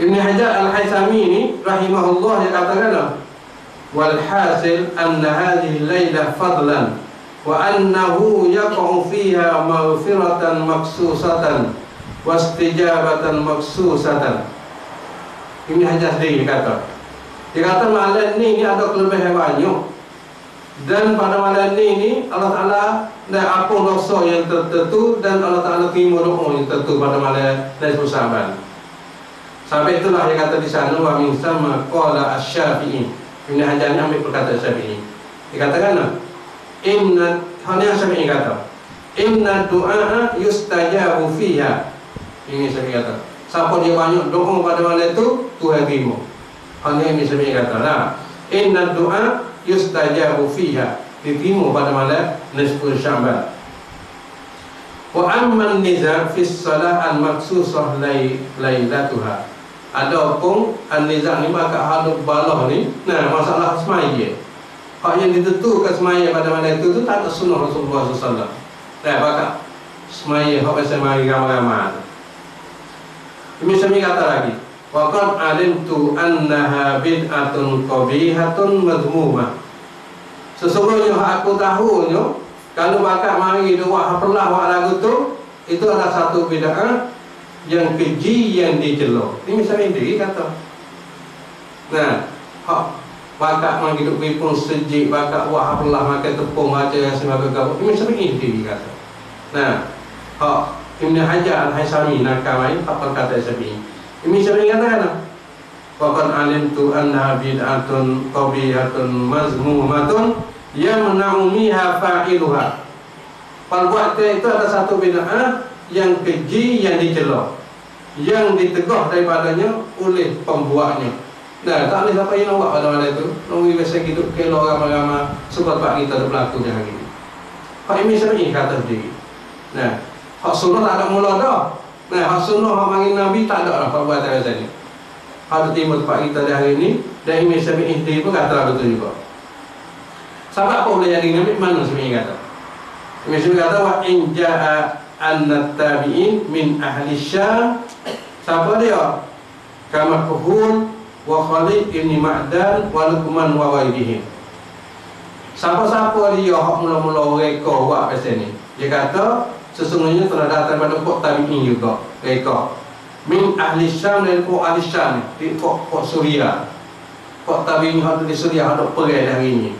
Ibn Hajar Al-Haytami ini rahimahullah dia katakan, walhasil anna hadhihi al-lailah fadlan wa annahu yaqa'u fiha maghfiratan maksusatan wa istijabatan maksusatan. Ini Hajar sendiri dia kata malam ni ada kelebihan banyak, dan pada malam ni Allah Ta'ala dah ampun dosa yang tertentu, dan Allah Ta'ala terima doa yang tertentu pada malam Lailatul Saban. Sampai itulah dia kata di sana, wa min sama qala asy-Syafi'i. Ibn Hajar ni ambil perkataan Syafi'i. Dia katakan, hanya Syafi'i kata, inna du'a yustajabu fiha. Ini Syafi'i kata, siapa dia banyak doa pada malam itu, Tuhan terima. Hanya ini Syafi'i kata, inna du'a yustajabu fiha, diterima pada malam nisfu Sya'ban. Wa amman niza' fi salah al-maksusah lailatuha. Ada pun an-niza' ni maka hadap balah ni, masalah semaya. Hak yang ditentukan semaya pada malam itu tak ada sunnah Rasulullah SAW. Maka semaya hak pasal mari ramai-ramai. Ini Syafi'i kata lagi, wa qad alimtu annaha bid'atun qabihatun madhmumah. Sesungguhnya aku tahunya kalau bakal mari doa haflah wak lagu tu, itu adalah satu bid'ah yang keji, yang dicela. Ini misalnya dia kata, hak bakal mari duk pun sejik, bakal wak haflah makan tepung baca Yasin baca gapo. Ini misalnya dia kata. Hak Ibn Hajar Al-Haytami nakamai apa kata Syafi'i. Ini misalnya kata waqad alimtu annaha bid'atun qabihatun mazmumatun yamna'u minha fa'iluha. Perbuatan itu ada satu bid'ah yang keji, yang dicela, yang ditegah daripadanya oleh pembuatnya. Tak boleh siapa yang nak buat pada malam itu. Nunggu biasa hidup kelo ramai-ramai sebab pak kita berlaku dah hari ini. Hak ini Syafi'i kata sendiri. Hak sunnah tak ada mula dah. Hak sunnah hak mari Nabi tak ada dah perbuatan macam ni. Hak timur tempat kita dah hari ini, dan Imam Syafi'i sendiri pun kata betul juga. Sebab apa boleh jadi Nabi? Mana Syafi'i kata? Imam Syafi'i kata, wa in ja'a an-tabi'in min ahli Syam. Siapa dia? Kama Kuhul wa Khalid ibn Ma'dan wa Luqman wa Waidihim. Siapa-siapa dia hak mula-mula reka buat pasal ni? Dia kata sesungguhnya telah datang pada pok tabi'in juga reka min ahli Syam, dan pok ahli Syam di pok Suria. Pok tabi'in hak di Suria ada perang hari ini.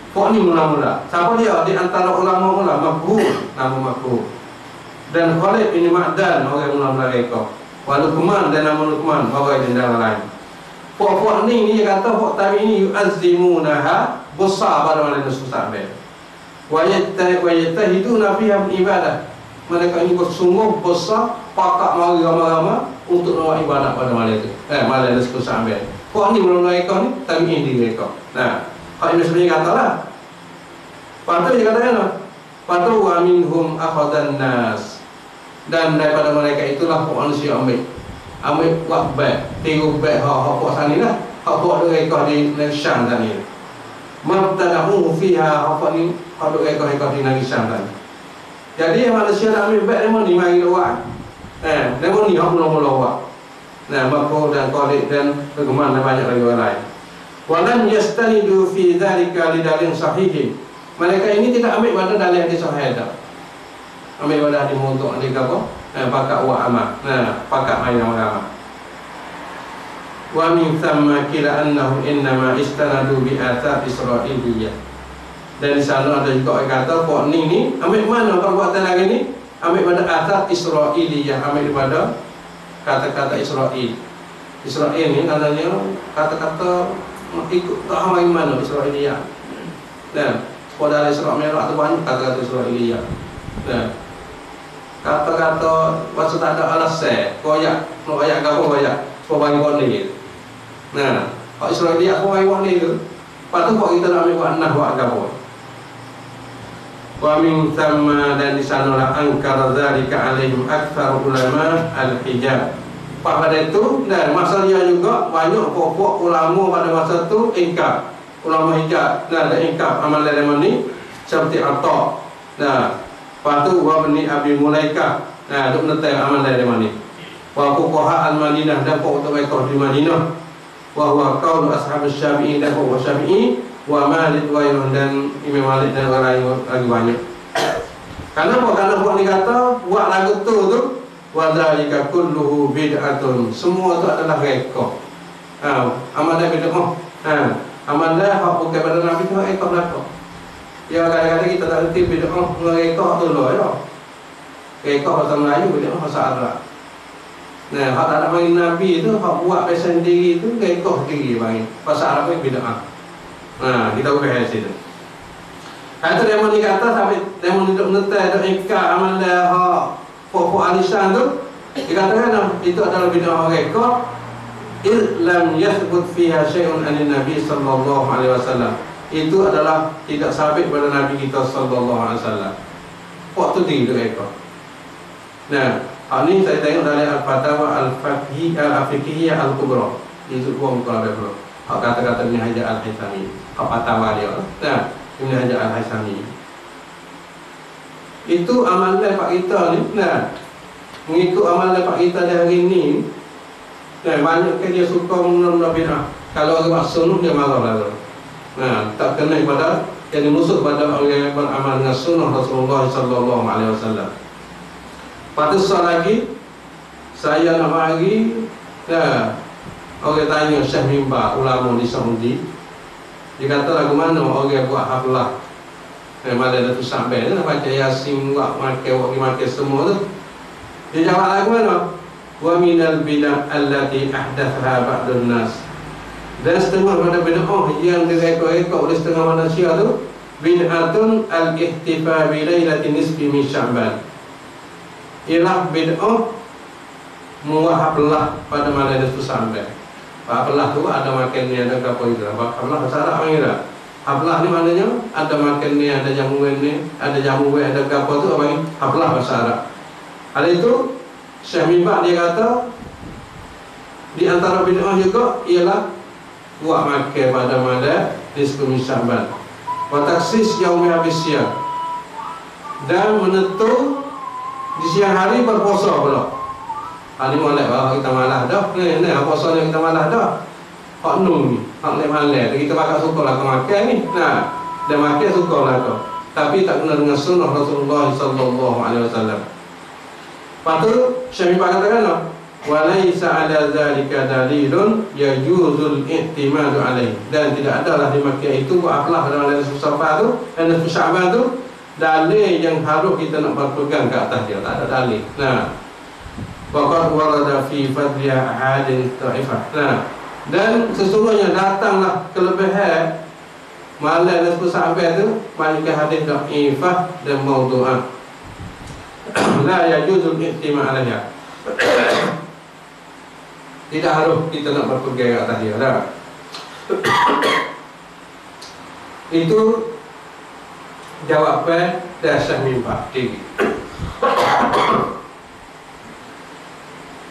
Pok ni mula-mula. Siapa dia? Di antara ulama Makhul, nama Makhul. Dan Khalid bin Ma'dan, orang mula-mula reka. Wa Luqman, dan nama Luqman, orang dan lain. Pok-pok ni dia kata pok tabi'in ni yu'azzimunaha, besar pada malam susah bel. Wa yattahiduna fiha bil ibadah. Mereka ini bersungguh besar, pakak mari ramai-ramai untuk buat ibadat pada malam itu. Malam susah bel. Pok ni mula-mula reka ni tabi'in dia reka. Hak ini sebenarnya katalah. Lepas dia katakan, Patu wa minhum akhadan nas. Dan daripada mereka itulah manusia ambil buat baik, tiru baik hak buat sana lah. Hak buat mereka di Syam tadi. Mabtadahu fiha hak ni hak mereka di negeri Syam tadi. Jadi manusia nak ambil baik lemon ni mari doa. Lemon ni hak mula-mula buat. Makro dan Khalid dan Luqman dan banyak lagi orang lain. Walam yastanidu fi dzalika lidalil sahihin. Mereka ini tidak ambil pada dalil hadis sahih dah. Ambil pada hadis untuk adik apa? Pakak wa amak. Pakak main sama-sama. Wa min thamma kila annahu innama istanadu bi athar Israiliyah. Dan di sana ada juga yang kata kok ni ambil mana perbuatan lagi ni? Ambil pada athar Israiliyah, ambil daripada kata-kata Israel. Israel ni katanya kata-kata ikut tak tahu yang mana Israiliyah. Nah, pada Isra Mi'raj tu banyak kata-kata Israiliyah. Nah, kata-kata maksud tak ada alasan, koyak, nak ayat gapo koyak, bagi buat ni. Nah, kalau Israiliyah bagi buat ni tu, patut kok kita nak ambil buat nah buat gapo. Wa min thamma, dan di sanalah angkara dzalika alaihim aktsar ulama al-hijab. Pada itu, dan masa dia juga banyak pokok ulama pada masa itu ingkar. Ulama hijab, dan ada ingkar amalan zaman ni seperti Atta. Nah, patu wa bani Abi Mulaikah. Nah, duk menentang amalan zaman ni. Wa fuqaha al-Madinah, dan pokok mereka di Madinah. Wa huwa qaul ashab Syafi'i, dan pokok Syafi'i wa Malik wa Imam, dan Imam Malik dan orang lain lagi banyak. Karena apa? Karena buat ni kata buat lagu tu wa dzalika kulluhu bid'atun, semua tu adalah rekod. Amalan bid'ah. Amalan hak bukan pada Nabi tu rekod belaka. Ya, kadang-kadang kita tak reti bid'ah rekod tu loh ya. Rekod bahasa Melayu, bid'ah bahasa Arab. Nah, hak tak ada bagi Nabi tu, hak buat bahasa sendiri tu rekod sendiri bagi. Bahasa Arab ni bid'ah. Kita ubah situ. Kata demo ni kata sampai demo ni duk menentai duk ingkar amalan hak pokok alisan tu, dikatakan itu adalah bid'ah rekod. Lam yathbut fiha syai'un anin Nabi sallallahu alaihi wasallam. Itu adalah tidak sabit pada Nabi kita sallallahu alaihi wasallam. Waktu tinggi rekod. Nah, hal ni saya tengok dari Al-Fatawa Al-Fiqhiyah Al-Kubra. Itu buang muka dulu. Hak kata-kata Ibn Hajar Al-Haythami, hak fatwa dia. Nah, Ibn Hajar Al-Haythami. Itu amalan pak kita ni. Nah, mengikut amalan pak kita di hari ni. Nah, banyak ke dia suka mengenal bid'ah. Kalau orang buat sunnah dia marah lalu. Nah, tak kena pada yang dimusuh pada orang yang beramal dengan sunnah Rasulullah sallallahu alaihi wasallam. Patut lagi saya nak bagi, nah, orang tanya Syekh Mimbar, ulama di Saudi. Dia kata lagu mana orang buat haflah. Memang ada tu sampai dia baca Yasin, buat makan semua tu. Dia jawab lagu mana? Wa minal bid'ah allati ahdathaha ba'dun nas. Dan setengah pada bid'ah yang direka-reka oleh setengah manusia tu, bid'atun al-ihtifa bi lailatin nisfi min Sya'ban. Ialah bid'ah muahaflah pada malam nisfu Sya'ban. Haflah tu ada makan ni, ada apa itu. Haflah bahasa Arab panggil. Haflah ni maknanya ada makan ni, ada jamuan ni, ada jamuan, ada apa tu apa ni? Haflah bahasa Arab. Hal itu Syekh Mimbar dia kata di antara bid'ah juga ialah buat makan pada malam nisfu min Sya'ban. Wa taksis yaumi habisya. Dan menentu di siang hari berpuasa pula. Ini molek bahawa kita malah dah. Ni puasa ni kita malah dah. Hak nun ni, hak lek malam. Kita bakal suka lah makan ni. Nah, dia makan suka lah tu. Tapi tak kena dengan sunnah Rasulullah sallallahu alaihi wasallam. Patut Syekh Mimbar katakan lah, walaisa ala zalika dalilun yajuzul i'timadu alaihi. Dan tidak adalah dimakai itu buatlah dalam Safar tu dan Sya'ban tu dalil yang harus kita nak berpegang ke atas dia. Tak ada dalil. Nah, waqad warada fi fadliha ahadith ta'ifah. Nah, dan sesungguhnya datanglah kelebihan malam nisfu Sya'ban tu banyak hadis ta'ifah dan maudhu'ah. La yajuzul i'tima' alaiha. Tidak harus kita nak berpegang ke atas dia dah. Itu jawapan dari Syekh Mimbar tinggi.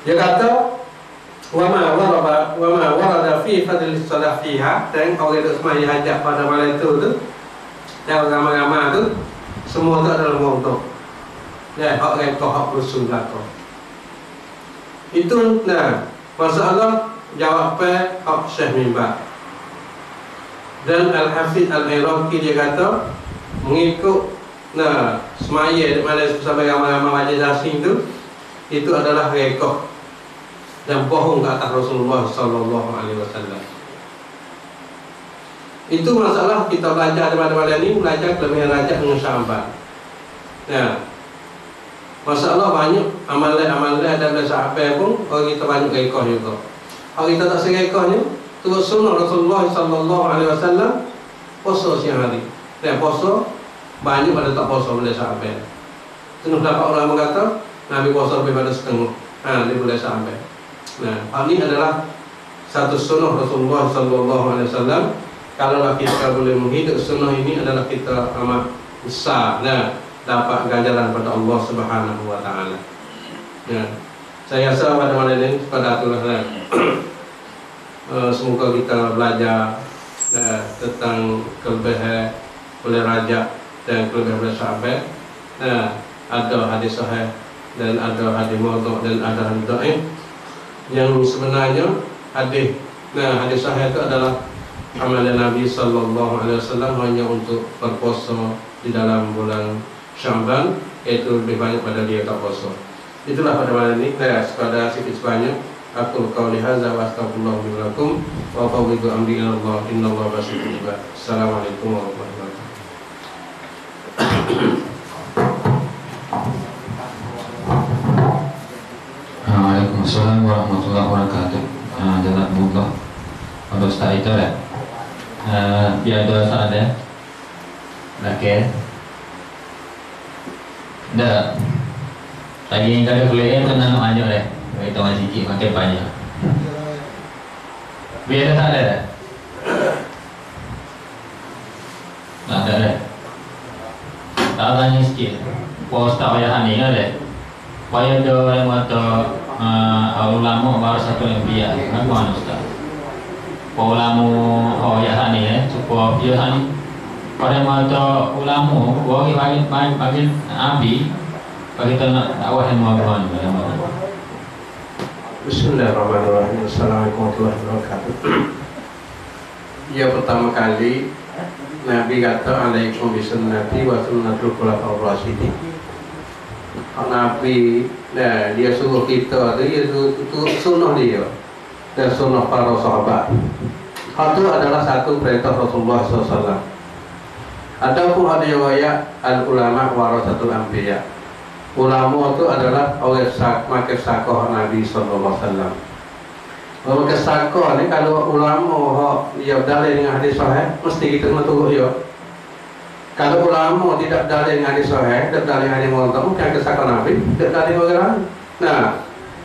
Dia kata wa ma warada fi fadlis salah fiha, dan orang itu semai hajat pada malam itu tu, dan ramai-ramai tu semua tu adalah maudhu'. Ya, hak rekod, hak rusul belaka. Itu nah masalah jawapan hak Syekh Mimbar. Dan Al-Hafidh Al-Iraqi dia kata mengikut nah semaya di mana sampai ramai-ramai majlis asing tu, itu adalah rekod. dan bohong ke atas Rasulullah sallallahu alaihi wasallam. Itu masalah kita belajar pada malam ini, belajar kelebihan Rajab dengan Sya'ban. Ya. Masalah banyak amalan-amalan dan sahabat pun kalau kita banyak rekoh juga. Kalau kita tak serekohnya, terus sunnah Rasulullah sallallahu alaihi wasallam puasa siang hari. Dan puasa banyak pada tak puasa boleh sahabat. Setengah dapat ulama kata Nabi puasa lebih pada setengah. Dia boleh sahabat. Nah, ini adalah satu sunnah Rasulullah sallallahu alaihi wasallam. Kalau kita boleh menghidup sunnah ini adalah kita amat besar. Nah, dapat ganjaran pada Allah Subhanahu wa taala. Ya. Saya rasa pada malam ini pada aturan semoga kita belajar tentang kelebihan oleh Rajab dan kelebihan oleh sahabat. Ada hadis sahih dan ada hadis maudhu' dan ada hadis dhaif. Yang sebenarnya hadis sahih itu adalah amalan Nabi sallallahu alaihi wasallam hanya untuk berpuasa di dalam bulan Sya'ban, yaitu lebih banyak pada dia tak puasa. Itulah pada malam ini pada sikit sebanyak aku qauli hadza wa astaghfirullah li wa lakum wa fawwidu amri ila Allah innallaha basirun bil ibad. Assalamualaikum warahmatullahi wabarakatuh. Waalaikumsalam warahmatullahi wabarakatuh. Jazakumullah. Untuk Ustaz itu ya. Biada saada. Okey. Dah. Lagi kalau boleh kan nak banyak dah. Kita masih sikit makan banyak. Biar tak ada dah. Tak ada dah. Tak tanya sikit. Pos tak payah ni kan dah. Payah ada yang kata ulama baru satu yang biar. Bagaimana Ustaz? Ulama ya ni supaya dia ni pada mata ulama bagi Nabi bagi kita nak dakwah yang bagaimana. Bismillahirrahmanirrahim. Assalamualaikum warahmatullahi wabarakatuh. Ya, pertama kali Nabi kata alaikum bisunnati wa sunnatul khulafaur rasyidin. Nabi dia suruh kita tu, dia sunnah dia dan sunnah para sahabat. Itu adalah satu perintah Rasulullah SAW. Adapun ada riwayat al-ulama warasatul anbiya. Ulama itu adalah orang makan sakoh Nabi SAW. Kalau makan sakoh ni, kalau ulama dia berdalil dengan hadis sahih, mesti kita kena turut dia. Kalau ulama tidak berdalil dengan hadis sahih, tidak berdalil dengan hadis maudhu', mungkin ke sakoh Nabi, tidak berdalil dengan orang lain. Nah,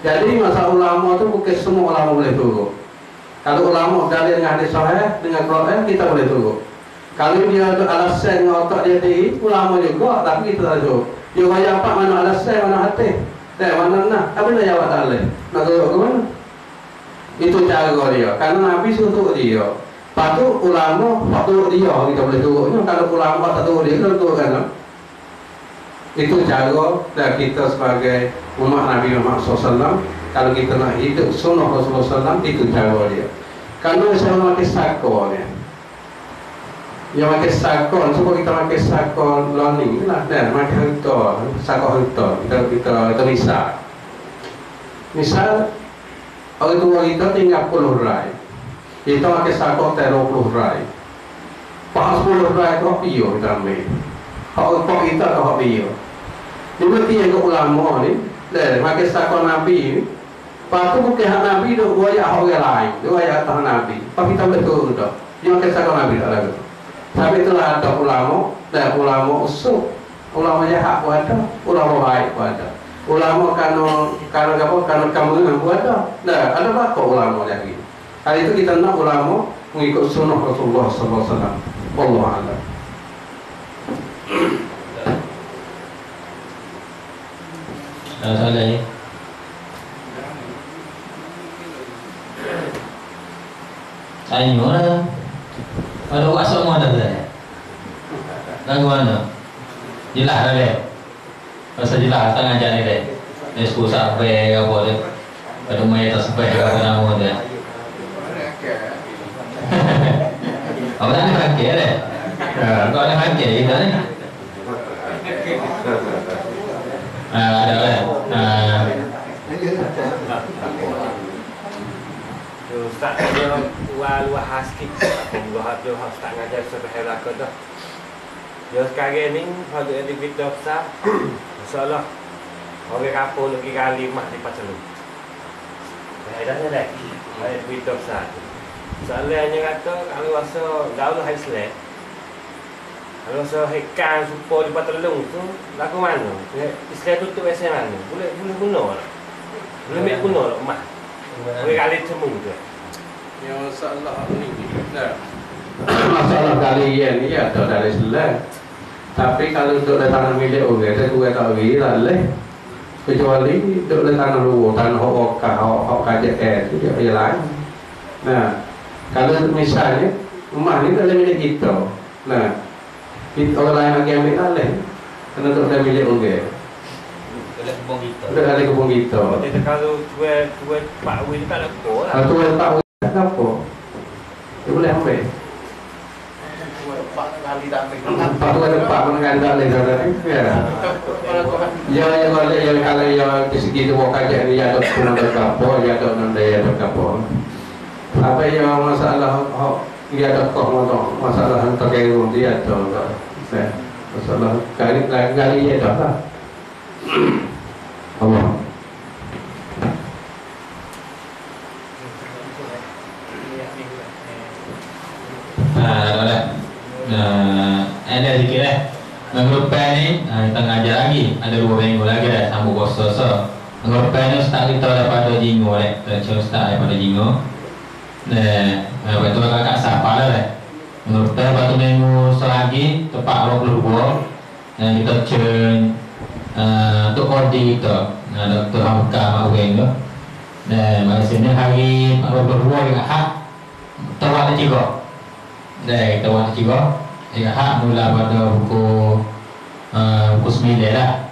jadi masa ulama itu bukan semua ulama boleh turut. Kalau ulama berdalil dengan hadis sahih, dengan Quran, kita boleh turut. Kalau dia ada alasan dengan otak dia sendiri, ulama juga, tapi kita tak turut. Dia raya apa mana alasan, mana hati, mana nak, apa nak jawab tak boleh. Nak turut ke mana? Itu cara dia. Karena Nabi suruh turut dia. Lepas tu ulama tak turut dia, kita boleh turutnya. Kalau ulama tak turut dia, kita turut kan? Itu cara dan kita sebagai umat Nabi Muhammad SAW. Kalau kita nak hidup sunnah Rasulullah SAW, itu cara dia. Kalau saya memakai sakor ni, yang pakai sakor, supaya kita pakai sakor learning lah, dan pakai harta, sakor harta, kita misal orang tua kita tinggal 10 rai, kita pakai sakor 30 rai, 40 rai itu piyo kita ambil, hak kita atau hak piyo. Ini berarti yang ulama ni, pakai sakor Nabi ni. Lepas tu bukan hak Nabi tu, dia hak orang lain, dia atas Nabi. Lepas kita betul tu, dia makan sakor Nabi tak lagu. Tapi itulah ada ulama, dan ulama usul, ulama jahat pun ada, ulama baik pun ada. Ulama karena kamu pun ada. Nah, ada bakal ulama lagi. Hari itu kita nak ulama mengikut sunnah Rasulullah SAW. Wallahu a'lam. Salah ni. Saya mana? Ada kuasa mana dah? Lagu mana? Jelas dah deh. Masa jelas tak ngajar ni deh. Ni sekolah sampai apa deh? Ada mai tak sampai apa nama deh? Apa nak pakai deh? Kau nak pakai kita ni? Ada deh. Ustaz dia luah sikit. Alhamdulillah tu Ustaz ngajar sampai hari ke dah. Dia sekarang ni kalau ada kita besar, insyaallah orang kapal lagi kali mah di Pacalu. Dah dah. Ada kita besar. Soalnya kata kalau rasa daulah Islam, kalau rasa hekan supaya di Patalung tu lagu mana? Islam tutup Islam mana? Boleh guna tak? Boleh ambil guna tak emas? Boleh kali temu tu. Ya masalah ni nah. Masalah kalian ni ya tak dari Islam. Tapi kalau untuk tanah milik orang, saya tak bagi lah. Kecuali untuk tanah luar, tanah hok KJN itu dia lain. Nah, kalau misalnya rumah ni tak milik kita. Nah, orang lain lagi ambil tak boleh. Kerana untuk milik orang. Ada kebun kita. Ada kebun kita. Kalau tuan Pak Win tak ada apa lah. Kalau tuan Pak Win tak apa. Dia boleh ambil. Pak tuan tempat menengah tak boleh saudara. Ya. Kalau yang di segi tu bukan aja ni ya dok pun ada kapal, ya dok nanti ya dok kapal. Apa yang masalah dia ada masalah terkait dia tu. Masalah kali ya dah lah. Allah. Ada sikit Menurut ni kita ngajar lagi. Ada 2 minggu lagi dah sambung puasa. Menurut ni Ustaz kita daripada Jingo Ustaz daripada Jingo. Betul kakak siapa lah. Menurut batu minggu selagi tepat 22 kita cen untuk kodi kita Dr. Hamka Maweng tu. Mari sini hari 22 dengan hak tawar cigo. Kita buat cigo. Hak mula pada buku 9 lah.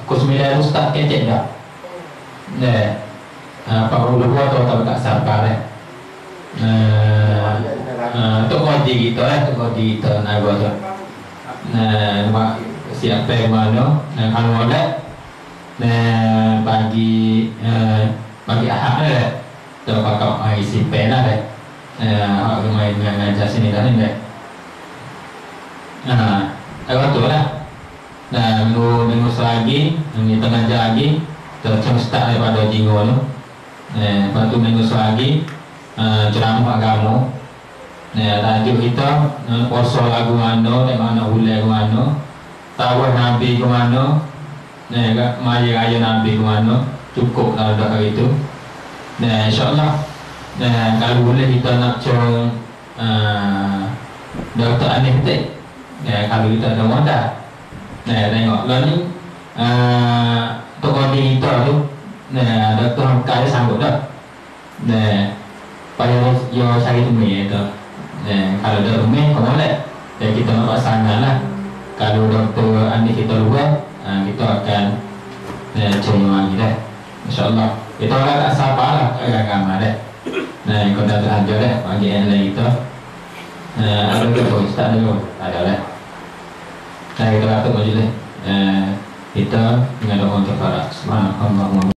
Buku 9 Ustaz kecek dah. Pak Rulu buat atau tak sabar lah. Untuk kodi kita lah, untuk kodi kita nak buat tu. Siapa yang mana? Kalau ada bagi ahak lah. Kita pakai isi pena lah. Hak main ngajar sini dah ni. Agak tu lah. Minggu selagi, kita ngajar lagi. Kita start daripada Jingo tu. Lepas tu minggu selagi ceramah agama. Tajuk kita puasa lagu mana, tengok anak hulai ke mana, tawah Nabi ke mana, maya raya Nabi ke mana. Cukup kalau dah hari tu. InsyaAllah kalau boleh kita nak cong Dr. Anif Tek. Kalau kita ada modal, tengok lah ni untuk kodi kita tu Dr. Hamka sanggup dah. Payah dia cari rumah tu. Kalau ada rumah, kau boleh. Kita nak pasangan lah. Kalau Dr. Anif kita luar, kita akan cari lagi dah. InsyaAllah. Kita orang tak sabar lah agama dah. Kau dah belajar dah bagi yang lain kita. Ada dulu, start dulu. Ada lah. Kita kata majlis kita dengan doa untuk para subhanallah.